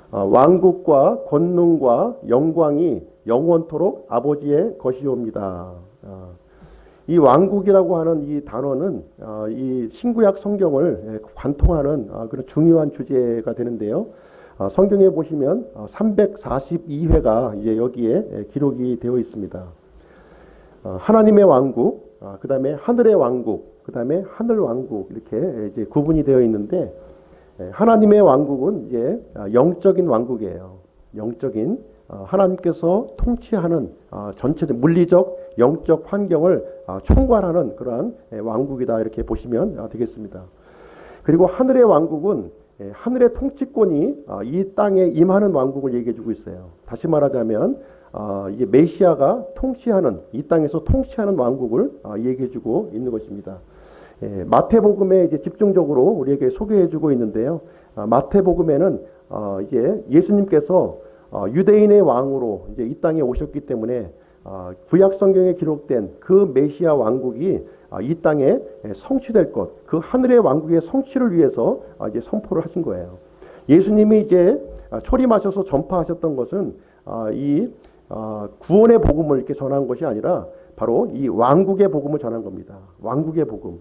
S1: 왕국과 권능과 영광이 영원토록 아버지의 것이옵니다. 이 왕국이라고 하는 이 단어는 이 신구약 성경을 관통하는 그런 중요한 주제가 되는데요. 성경에 보시면 342회가 이제 여기에 기록이 되어 있습니다. 하나님의 왕국, 그 다음에 하늘의 왕국, 그 다음에 하늘 왕국 이렇게 이제 구분이 되어 있는데 하나님의 왕국은 이제 영적인 왕국이에요. 영적인 하나님께서 통치하는 전체적 물리적, 영적 환경을 총괄하는 그러한 왕국이다 이렇게 보시면 되겠습니다. 그리고 하늘의 왕국은 하늘의 통치권이 이 땅에 임하는 왕국을 얘기해주고 있어요. 다시 말하자면 이제 메시아가 통치하는 이 땅에서 통치하는 왕국을 얘기해주고 있는 것입니다. 마태복음에 이제 집중적으로 우리에게 소개해주고 있는데요. 마태복음에는 이제 예수님께서 유대인의 왕으로 이제 이 땅에 오셨기 때문에 구약 성경에 기록된 그 메시아 왕국이 이 땅에 성취될 것, 그 하늘의 왕국의 성취를 위해서 이제 선포를 하신 거예요. 예수님이 이제 초림하셔서 전파하셨던 것은 이 구원의 복음을 이렇게 전한 것이 아니라 바로 이 왕국의 복음을 전한 겁니다. 왕국의 복음.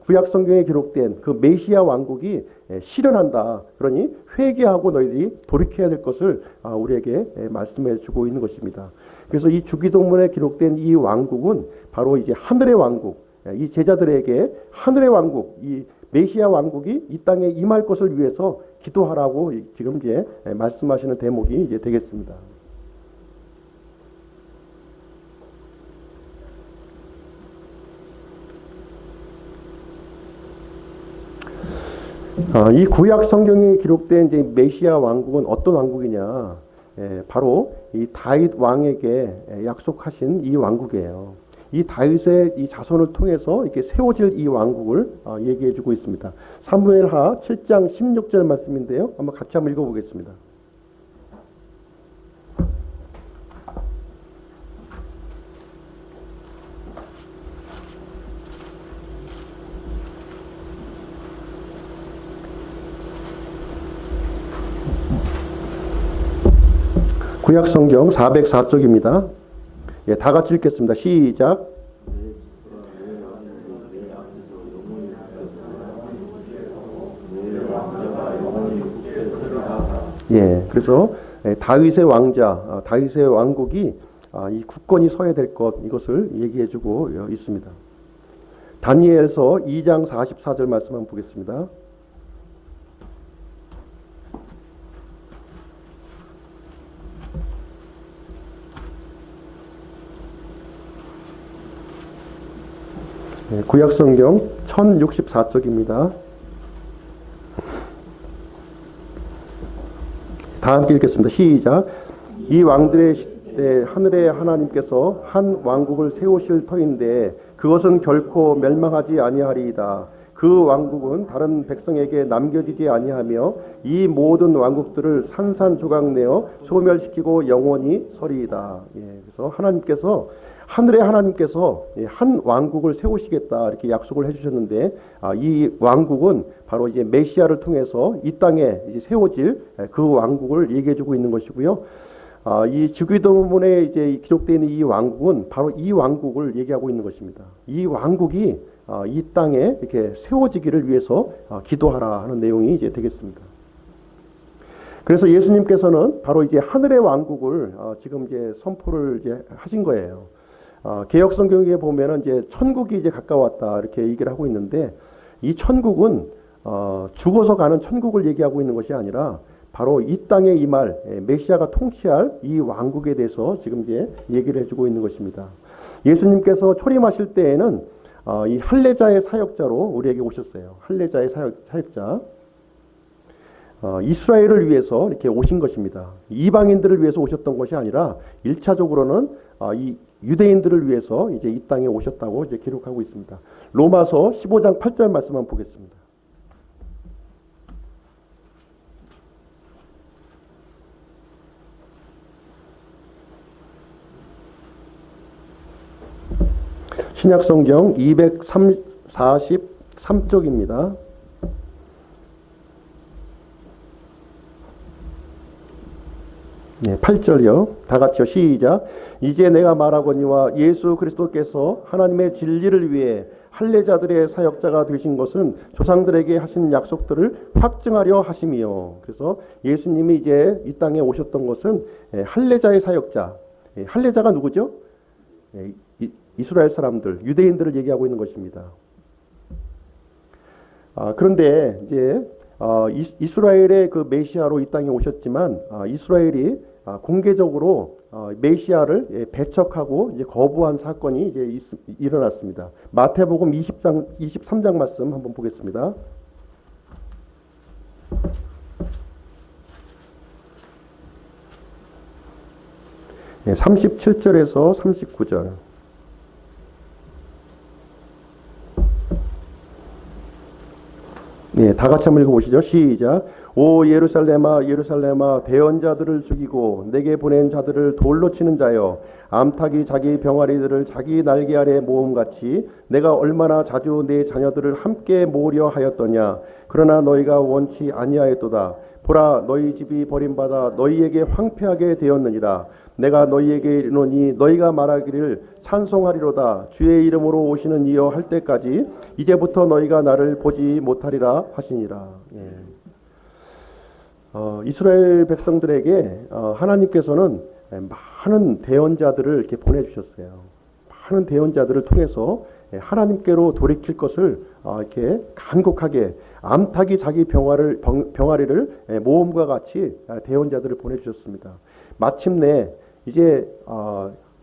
S1: 구약 성경에 기록된 그 메시아 왕국이 실현한다. 그러니 회개하고 너희들이 돌이켜야 될 것을 우리에게 말씀해 주고 있는 것입니다. 그래서 이 주기도문에 기록된 이 왕국은 바로 이제 하늘의 왕국, 이 제자들에게 하늘의 왕국, 이 메시아 왕국이 이 땅에 임할 것을 위해서 기도하라고 지금 이제 말씀하시는 대목이 이제 되겠습니다. 이 구약 성경에 기록된 이제 메시아 왕국은 어떤 왕국이냐? 바로 이 다윗 왕에게 약속하신 이 왕국이에요. 이 다윗의 이 자손을 통해서 이렇게 세워질 이 왕국을 얘기해주고 있습니다. 사무엘하 7장 16절 말씀인데요. 한번 같이 한번 읽어보겠습니다. 구약 성경 404쪽입니다. 다 같이 읽겠습니다. 시작. 그래서 다윗의 왕자, 다윗의 왕국이 이 국권이 서야 될 것, 이것을 얘기해주고 있습니다. 다니엘서 2장 44절 말씀 한번 보겠습니다. 구약성경 1064쪽입니다. 다 함께 읽겠습니다. 시작. 이 왕들의 시대 하늘의 하나님께서 한 왕국을 세우실 터인데 그것은 결코 멸망하지 아니하리이다. 그 왕국은 다른 백성에게 남겨지지 아니하며 이 모든 왕국들을 산산조각내어 소멸시키고 영원히 서리이다. 그래서 하늘의 하나님께서 한 왕국을 세우시겠다 이렇게 약속을 해주셨는데 이 왕국은 바로 이제 메시아를 통해서 이 땅에 이제 세워질 그 왕국을 얘기해주고 있는 것이고요. 이 주기도문에 이제 기록되어 있는 이 왕국은 바로 이 왕국을 얘기하고 있는 것입니다. 이 왕국이 이 땅에 이렇게 세워지기를 위해서 기도하라 하는 내용이 이제 되겠습니다. 그래서 예수님께서는 바로 이제 하늘의 왕국을 지금 이제 선포를 이제 하신 거예요. 개역 성경에 보면은 이제 천국이 이제 가까웠다 이렇게 얘기를 하고 있는데 이 천국은 죽어서 가는 천국을 얘기하고 있는 것이 아니라 바로 이 땅에 임할 메시아가 통치할 이 왕국에 대해서 지금 이제 얘기를 해주고 있는 것입니다. 예수님께서 초림하실 때에는 이 할례자의 사역자로 우리에게 오셨어요. 할례자의 사역자. 이스라엘을 위해서 이렇게 오신 것입니다. 이방인들을 위해서 오셨던 것이 아니라 1차적으로는 이 유대인들을 위해서 이제 이 땅에 오셨다고 이제 기록하고 있습니다. 로마서 15장 8절 말씀 한번 보겠습니다. 신약성경 243쪽입니다. 8절요. 다 같이요. 시작. 이제 내가 말하거니와 예수 그리스도께서 하나님의 진리를 위해 할례자들의 사역자가 되신 것은 조상들에게 하신 약속들을 확증하려 하심이요. 그래서 예수님이 이제 이 땅에 오셨던 것은 할례자의 사역자. 할례자가 누구죠? 이스라엘 사람들, 유대인들을 얘기하고 있는 것입니다. 그런데 이제 이스라엘의 그 메시아로 이 땅에 오셨지만 이스라엘이 공개적으로 메시아를 배척하고 이제 거부한 사건이 이제 일어났습니다. 마태복음 23장 말씀 한번 보겠습니다. 37절에서 39절. 네, 다 같이 한번 읽어보시죠. 시작. 오 예루살렘아 예루살렘아 대언자들을 죽이고 내게 보낸 자들을 돌로 치는 자여 암탉이 자기 병아리들을 자기 날개 아래 모음같이 내가 얼마나 자주 내 자녀들을 함께 모으려 하였더냐. 그러나 너희가 원치 아니하였도다. 보라 너희 집이 버림받아 너희에게 황폐하게 되었느니라. 내가 너희에게 이르노니 너희가 말하기를 찬송하리로다. 주의 이름으로 오시는 이여 할 때까지 이제부터 너희가 나를 보지 못하리라 하시니라. 이스라엘 백성들에게 하나님께서는 많은 대언자들을 이렇게 보내주셨어요. 많은 대언자들을 통해서 하나님께로 돌이킬 것을 이렇게 간곡하게 암탉이 자기 병아리를 모험과 같이 대언자들을 보내주셨습니다. 마침내 이제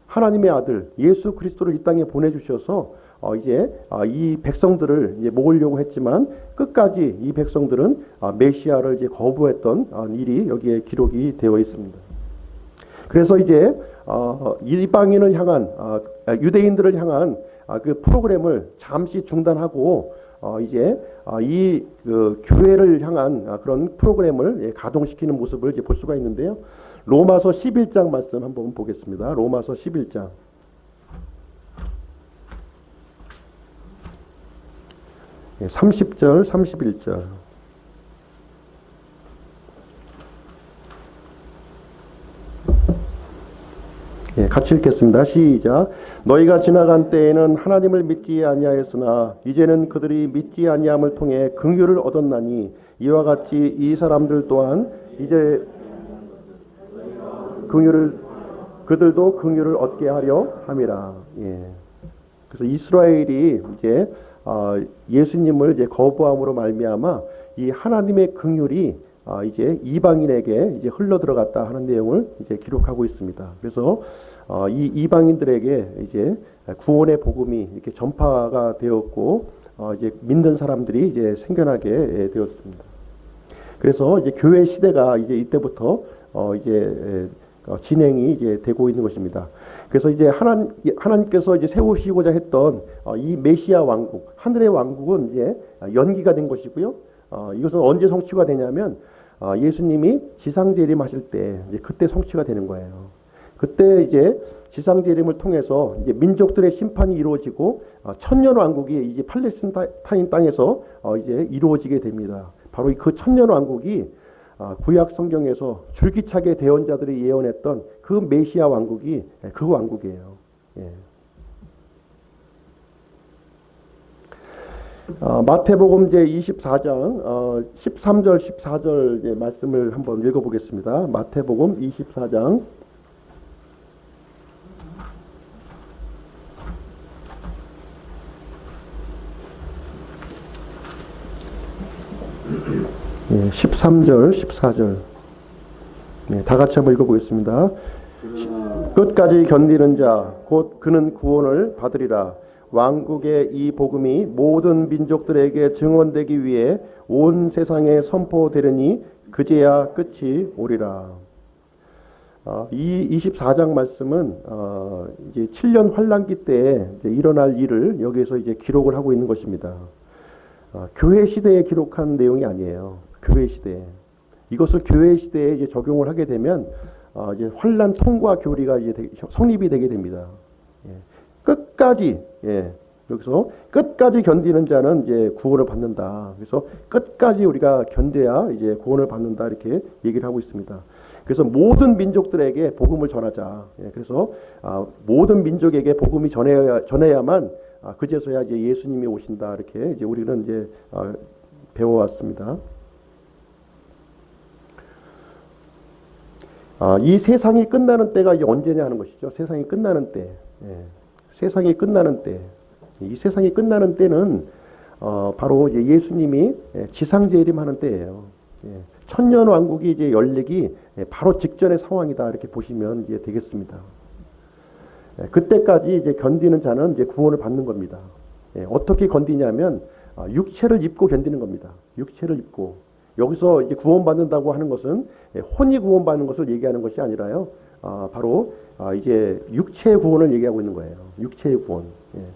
S1: 하나님의 아들 예수 그리스도를 이 땅에 보내주셔서 이제 이 백성들을 이제 모으려고 했지만 끝까지 이 백성들은 메시아를 이제 거부했던 일이 여기에 기록이 되어 있습니다. 그래서 이제 이방인을 향한 유대인들을 향한 그 프로그램을 잠시 중단하고 이제 이 교회를 향한 그런 프로그램을 가동시키는 모습을 이제 볼 수가 있는데요. 로마서 11장 말씀 한번 보겠습니다. 로마서 11장. 예, 30절, 31절. 예, 같이 읽겠습니다. 시작. 너희가 지나간 때에는 하나님을 믿지 아니하였으나 이제는 그들이 믿지 아니함을 통해 긍휼을 얻었나니 이와 같이 이 사람들 또한 이제 그들도 긍휼을 얻게 하려 함이라. 예. 그래서 이스라엘이 이제 예수님을 이제 거부함으로 말미암아 이 하나님의 긍휼이 이제 이방인에게 이제 흘러 들어갔다 하는 내용을 이제 기록하고 있습니다. 그래서 이 이방인들에게 이제 구원의 복음이 이렇게 전파가 되었고 이제 믿는 사람들이 이제 생겨나게 되었습니다. 그래서 이제 교회 시대가 이제 이때부터 이제 진행이 이제 되고 있는 것입니다. 그래서 이제 하나님께서 이제 세우시고자 했던 이 메시아 왕국, 하늘의 왕국은 이제 연기가 된 것이고요. 이것은 언제 성취가 되냐면 예수님이 지상 재림하실 때 이제 그때 성취가 되는 거예요. 그때 이제 지상 재림을 통해서 이제 민족들의 심판이 이루어지고 천년 왕국이 이제 팔레스타인 땅에서 이제 이루어지게 됩니다. 바로 그 천년 왕국이 구약 성경에서 줄기차게 대언자들이 예언했던 그 메시아 왕국이 그 왕국이에요. 예. 마태복음 제 24장 13절 14절 말씀을 한번 읽어보겠습니다. 마태복음 24장 13절, 14절. 네, 다 같이 한번 읽어보겠습니다. 끝까지 견디는 자, 곧 그는 구원을 받으리라. 왕국의 이 복음이 모든 민족들에게 증언되기 위해 온 세상에 선포되려니 그제야 끝이 오리라. 이 24장 말씀은 이제 7년 환란기 때에 이제 일어날 일을 여기에서 이제 기록을 하고 있는 것입니다. 교회 시대에 기록한 내용이 아니에요. 교회 시대. 이것을 교회 시대에 이제 적용을 하게 되면 이제 환란 통과 교리가 이제 성립이 되게 됩니다. 예. 끝까지 여기서 끝까지 견디는 자는 이제 구원을 받는다. 그래서 끝까지 우리가 견뎌야 이제 구원을 받는다 이렇게 얘기를 하고 있습니다. 그래서 모든 민족들에게 복음을 전하자. 예. 그래서 모든 민족에게 복음이 전해야만 그제서야 이제 예수님이 오신다 이렇게 이제 우리는 이제 배워왔습니다. 이 세상이 끝나는 때가 이제 언제냐 하는 것이죠. 세상이 끝나는 때. 예. 세상이 끝나는 때, 이 세상이 끝나는 때는 바로 이제 예수님이 지상재림하는 때예요. 천년 왕국이 이제 열리기 바로 직전의 상황이다 이렇게 보시면 이제 되겠습니다. 그때까지 이제 견디는 자는 이제 구원을 받는 겁니다. 어떻게 견디냐면 육체를 입고 견디는 겁니다. 육체를 입고 여기서 이제 구원받는다고 하는 것은 혼이 구원받는 것을 얘기하는 것이 아니라요. 바로 이제 육체의 구원을 얘기하고 있는 거예요. 육체의 구원.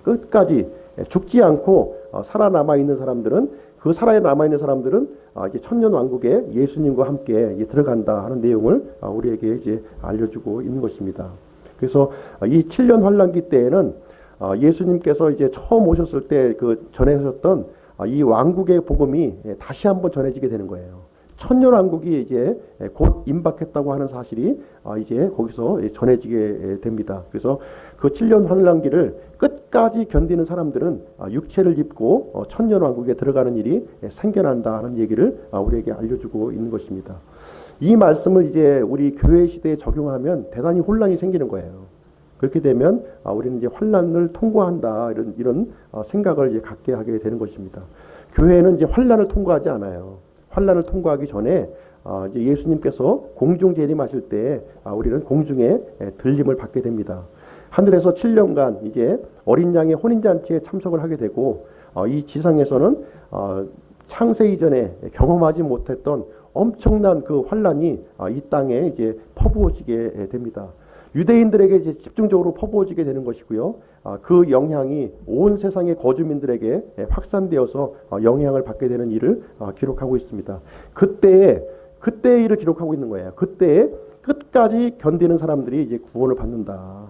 S1: 끝까지 죽지 않고 살아남아 있는 사람들은 그 살아남아 있는 사람들은 이제 천년 왕국에 예수님과 함께 이제 들어간다 하는 내용을 우리에게 이제 알려주고 있는 것입니다. 그래서 이 7년 환란기 때에는 예수님께서 이제 처음 오셨을 때 그 전해하셨던 이 왕국의 복음이 다시 한번 전해지게 되는 거예요. 천년 왕국이 이제 곧 임박했다고 하는 사실이 이제 거기서 전해지게 됩니다. 그래서 그 7년 환란기를 끝까지 견디는 사람들은 육체를 입고 천년 왕국에 들어가는 일이 생겨난다 하는 얘기를 우리에게 알려주고 있는 것입니다. 이 말씀을 이제 우리 교회 시대에 적용하면 대단히 혼란이 생기는 거예요. 그렇게 되면 우리는 이제 환란을 통과한다 이런 생각을 이제 갖게 하게 되는 것입니다. 교회는 이제 환란을 통과하지 않아요. 환란을 통과하기 전에 이제 예수님께서 공중 재림하실 때 우리는 공중에 들림을 받게 됩니다. 하늘에서 7년간 이제 어린 양의 혼인잔치에 참석을 하게 되고 이 지상에서는 창세 이전에 경험하지 못했던 엄청난 그 환란이 이 땅에 이제 퍼부어지게 됩니다. 유대인들에게 이제 집중적으로 퍼부어지게 되는 것이고요. 그 영향이 온 세상의 거주민들에게 확산되어서 영향을 받게 되는 일을 기록하고 있습니다. 그때의 일을 기록하고 있는 거예요. 그때에 끝까지 견디는 사람들이 이제 구원을 받는다.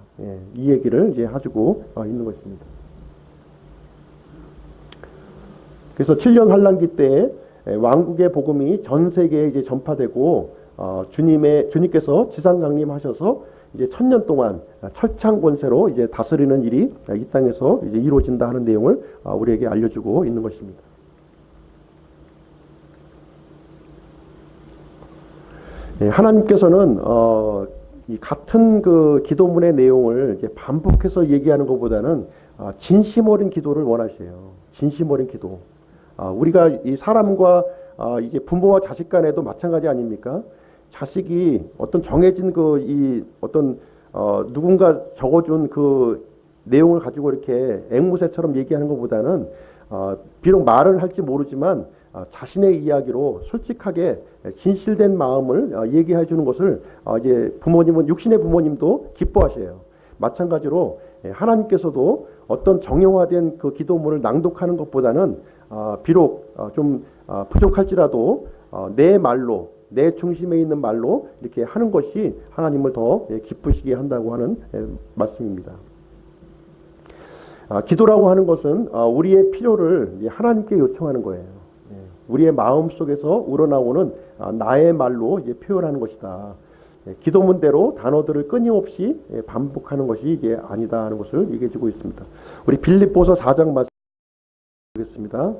S1: 이 얘기를 이제 해주고 있는 것입니다. 그래서 7년 환란기 때에 왕국의 복음이 전 세계에 이제 전파되고 주님께서 지상 강림하셔서 이제 1000년 동안 철창 권세로 이제 다스리는 일이 이 땅에서 이제 이루어진다 하는 내용을 우리에게 알려주고 있는 것입니다. 하나님께서는 이 같은 그 기도문의 내용을 이제 반복해서 얘기하는 것보다는 진심 어린 기도를 원하셔요. 진심 어린 기도. 우리가 이 사람과 이제 부모와 자식 간에도 마찬가지 아닙니까? 자식이 어떤 정해진 어떤 누군가 적어준 그 내용을 가지고 이렇게 앵무새처럼 얘기하는 것보다는 비록 말을 할지 모르지만 자신의 이야기로 솔직하게 진실된 마음을 얘기해 주는 것을 이제 부모님은 육신의 부모님도 기뻐하셔요. 마찬가지로 하나님께서도 어떤 정형화된 그 기도문을 낭독하는 것보다는 비록 좀 부족할지라도 내 말로 내 중심에 있는 말로 이렇게 하는 것이 하나님을 더 기쁘시게 한다고 하는 말씀입니다. 기도라고 하는 것은 우리의 필요를 하나님께 요청하는 거예요. 우리의 마음 속에서 우러나오는 나의 말로 이제 표현하는 것이다. 기도문대로 단어들을 끊임없이 반복하는 것이 이게 아니다 하는 것을 얘기해주고 있습니다. 우리 빌립보서 4장 말씀 보겠습니다.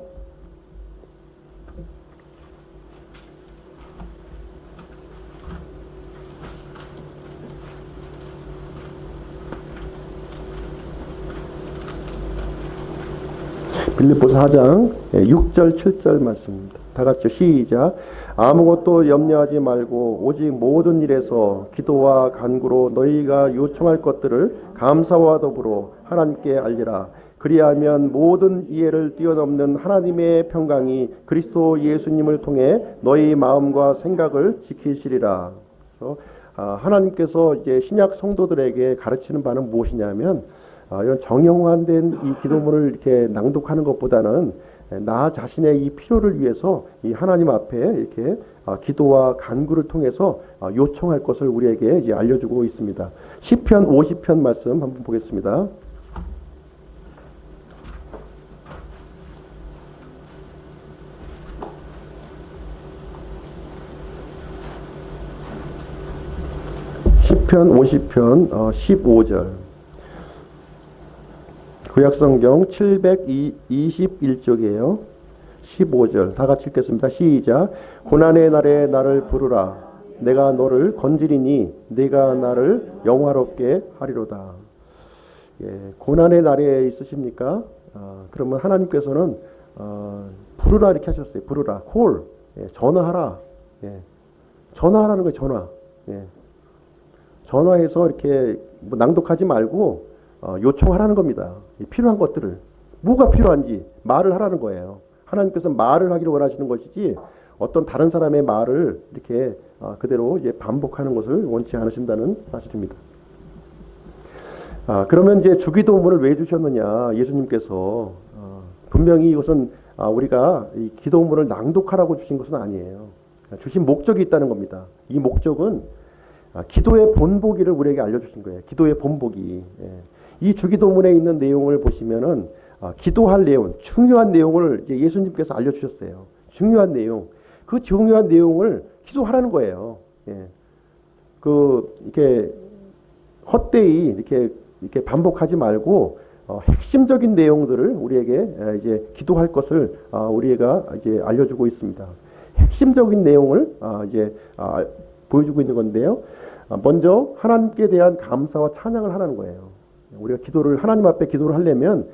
S1: 빌립보서 4장 6절 7절 말씀입니다. 다 같이 시작. 아무것도 염려하지 말고 오직 모든 일에서 기도와 간구로 너희가 요청할 것들을 감사와 더불어 하나님께 알리라. 그리하면 모든 이해를 뛰어넘는 하나님의 평강이 그리스도 예수님을 통해 너희 마음과 생각을 지키시리라. 그래서 하나님께서 이제 신약 성도들에게 가르치는 바는 무엇이냐면 이런 정형화된 이 기도문을 이렇게 낭독하는 것보다는 나 자신의 이 필요를 위해서 이 하나님 앞에 이렇게 기도와 간구를 통해서 요청할 것을 우리에게 이제 알려주고 있습니다. 시편 50편 말씀 한번 보겠습니다. 시편 50편 15절. 구약성경 721쪽이에요. 15절 다 같이 읽겠습니다. 시작. 고난의 날에 나를 부르라. 내가 너를 건지리니 네가 나를 영화롭게 하리로다. 고난의 날에 있으십니까? 그러면 하나님께서는 부르라 이렇게 하셨어요. 부르라, 콜, 전화하라. 전화하라는 거예요. 전화. 전화해서 이렇게 뭐 낭독하지 말고 요청하라는 겁니다. 필요한 것들을 뭐가 필요한지 말을 하라는 거예요. 하나님께서 말을 하기를 원하시는 것이지 어떤 다른 사람의 말을 이렇게 그대로 이제 반복하는 것을 원치 않으신다는 사실입니다. 그러면 이제 주기도문을 왜 주셨느냐? 예수님께서 분명히 이것은 우리가 이 기도문을 낭독하라고 주신 것은 아니에요. 주신 목적이 있다는 겁니다. 이 목적은 기도의 본보기를 우리에게 알려주신 거예요. 기도의 본보기. 이 주기도문에 있는 내용을 보시면은 기도할 내용, 중요한 내용을 이제 예수님께서 알려주셨어요. 중요한 내용. 그 중요한 내용을 기도하라는 거예요. 이렇게 헛되이 이렇게 반복하지 말고 핵심적인 내용들을 우리에게 이제 기도할 것을 우리가 이제 알려주고 있습니다. 핵심적인 내용을 이제 보여주고 있는 건데요. 먼저 하나님께 대한 감사와 찬양을 하라는 거예요. 우리가 하나님 앞에 기도를 하려면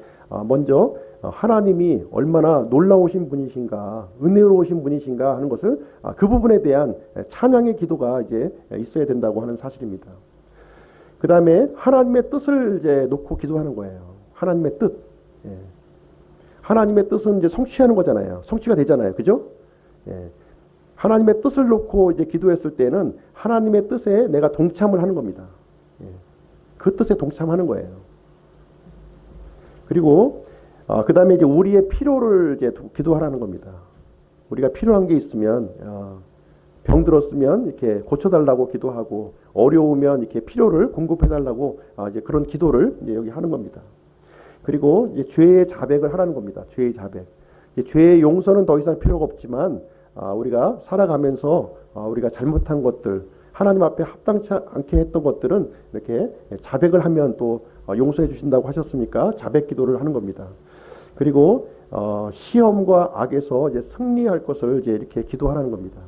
S1: 먼저 하나님이 얼마나 놀라우신 분이신가, 은혜로우신 분이신가 하는 것을 그 부분에 대한 찬양의 기도가 이제 있어야 된다고 하는 사실입니다. 그 다음에 하나님의 뜻을 이제 놓고 기도하는 거예요. 하나님의 뜻. 하나님의 뜻은 이제 성취하는 거잖아요. 성취가 되잖아요. 그죠? 하나님의 뜻을 놓고 이제 기도했을 때는 하나님의 뜻에 내가 동참을 하는 겁니다. 그 뜻에 동참하는 거예요. 그리고 그 다음에 이제 우리의 필요를 이제 기도하라는 겁니다. 우리가 필요한 게 있으면 병 들었으면 이렇게 고쳐달라고 기도하고 어려우면 이렇게 필요를 공급해달라고 이제 그런 기도를 이제 여기 하는 겁니다. 그리고 이제 죄의 자백을 하라는 겁니다. 죄의 자백. 죄의 용서는 더 이상 필요가 없지만 우리가 살아가면서 우리가 잘못한 것들, 하나님 앞에 합당치 않게 했던 것들은 이렇게 자백을 하면 또 용서해 주신다고 하셨으니까 자백 기도를 하는 겁니다. 그리고 시험과 악에서 이제 승리할 것을 이제 이렇게 기도하라는 겁니다.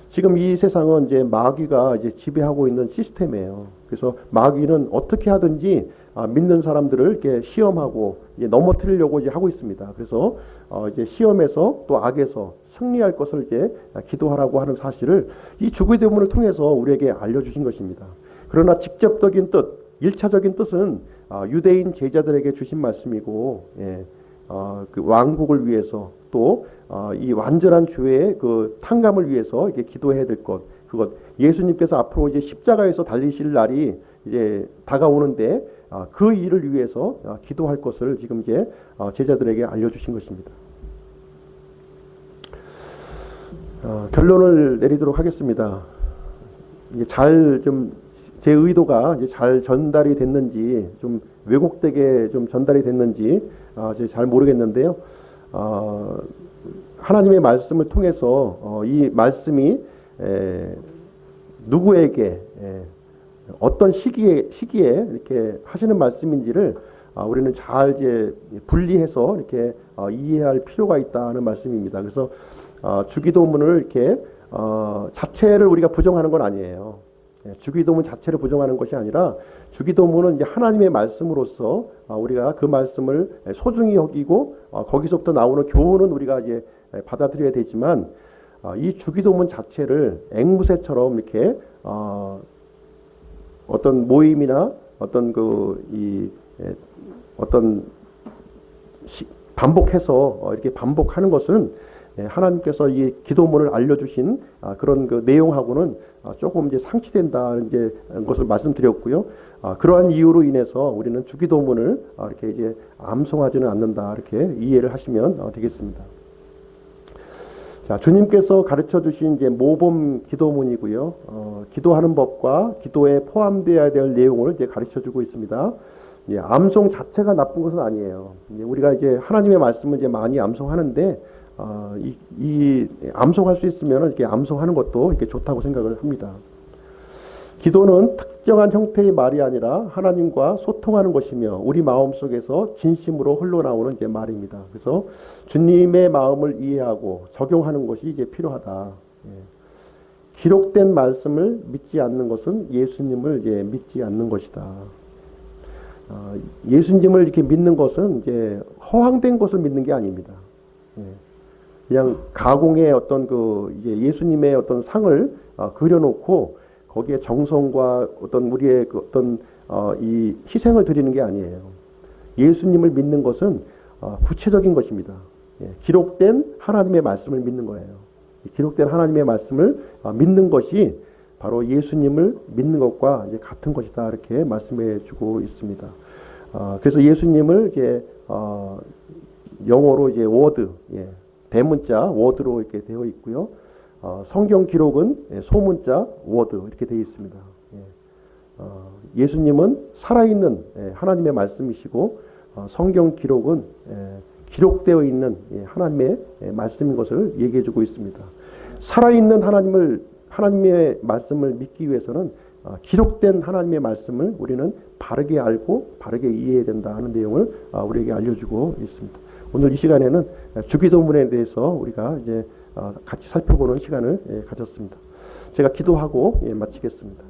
S1: 지금 이 세상은 이제 마귀가 이제 지배하고 있는 시스템이에요. 그래서 마귀는 어떻게 하든지 믿는 사람들을 이렇게 시험하고 이제 넘어뜨리려고 이제 하고 있습니다. 그래서 이제 시험에서 또 악에서 승리할 것을 이제 기도하라고 하는 사실을 이 주기도문을 통해서 우리에게 알려주신 것입니다. 그러나 직접적인 뜻, 1차적인 뜻은 유대인 제자들에게 주신 말씀이고, 그 왕국을 위해서 또 이 완전한 죄의 그 탕감을 위해서 이렇게 기도해야 될 것, 그것 예수님께서 앞으로 이제 십자가에서 달리실 날이 이제 다가오는데 그 일을 위해서 기도할 것을 지금 이제 제자들에게 알려주신 것입니다. 결론을 내리도록 하겠습니다. 이게 제 의도가 이제 잘 전달이 됐는지 좀 왜곡되게 좀 전달이 됐는지 잘 모르겠는데요. 하나님의 말씀을 통해서 이 말씀이 누구에게 어떤 시기에 이렇게 하시는 말씀인지를 우리는 잘 이제 분리해서 이렇게 이해할 필요가 있다는 말씀입니다. 그래서 주기도문을 이렇게 자체를 우리가 부정하는 건 아니에요. 주기도문 자체를 부정하는 것이 아니라 주기도문은 이제 하나님의 말씀으로서 우리가 그 말씀을 소중히 여기고 거기서부터 나오는 교훈은 우리가 이제 받아들여야 되지만 이 주기도문 자체를 앵무새처럼 이렇게 어떤 모임이나 어떤 반복해서 이렇게 반복하는 것은 하나님께서 이 기도문을 알려주신 그런 그 내용하고는 조금 이제 상치된다는 이제 것을 말씀드렸고요. 그러한 이유로 인해서 우리는 주기도문을 이렇게 이제 암송하지는 않는다 이렇게 이해를 하시면 되겠습니다. 자, 주님께서 가르쳐 주신 이제 모범 기도문이고요. 기도하는 법과 기도에 포함되어야 될 내용을 이제 가르쳐 주고 있습니다. 암송 자체가 나쁜 것은 아니에요. 우리가 이제 하나님의 말씀을 이제 많이 암송하는데 이 암송할 수 있으면 이렇게 암송하는 것도 이렇게 좋다고 생각을 합니다. 기도는 특정한 형태의 말이 아니라 하나님과 소통하는 것이며 우리 마음 속에서 진심으로 흘러나오는 이제 말입니다. 그래서 주님의 마음을 이해하고 적용하는 것이 이제 필요하다. 기록된 말씀을 믿지 않는 것은 예수님을 이제 믿지 않는 것이다. 예수님을 이렇게 믿는 것은 이제 허황된 것을 믿는 게 아닙니다. 예. 그냥 가공의 어떤 그 이제 예수님의 어떤 상을 그려놓고 거기에 정성과 어떤 우리의 그 어떤 이 희생을 드리는 게 아니에요. 예수님을 믿는 것은 구체적인 것입니다. 예. 기록된 하나님의 말씀을 믿는 거예요. 기록된 하나님의 말씀을 믿는 것이 바로 예수님을 믿는 것과 이제 같은 것이다 이렇게 말씀해주고 있습니다. 그래서 예수님을 이제 영어로 이제 워드, 예, 대문자 워드로 이렇게 되어 있고요. 성경 기록은 소문자 워드 이렇게 되어 있습니다. 예수님은 살아있는 하나님의 말씀이시고 성경 기록은 기록되어 있는 하나님의 말씀인 것을 얘기해주고 있습니다. 살아있는 하나님의 말씀을 믿기 위해서는 기록된 하나님의 말씀을 우리는 바르게 알고 바르게 이해해야 된다 하는 내용을 우리에게 알려주고 있습니다. 오늘 이 시간에는 주기도문에 대해서 우리가 이제 같이 살펴보는 시간을 가졌습니다. 제가 기도하고 마치겠습니다.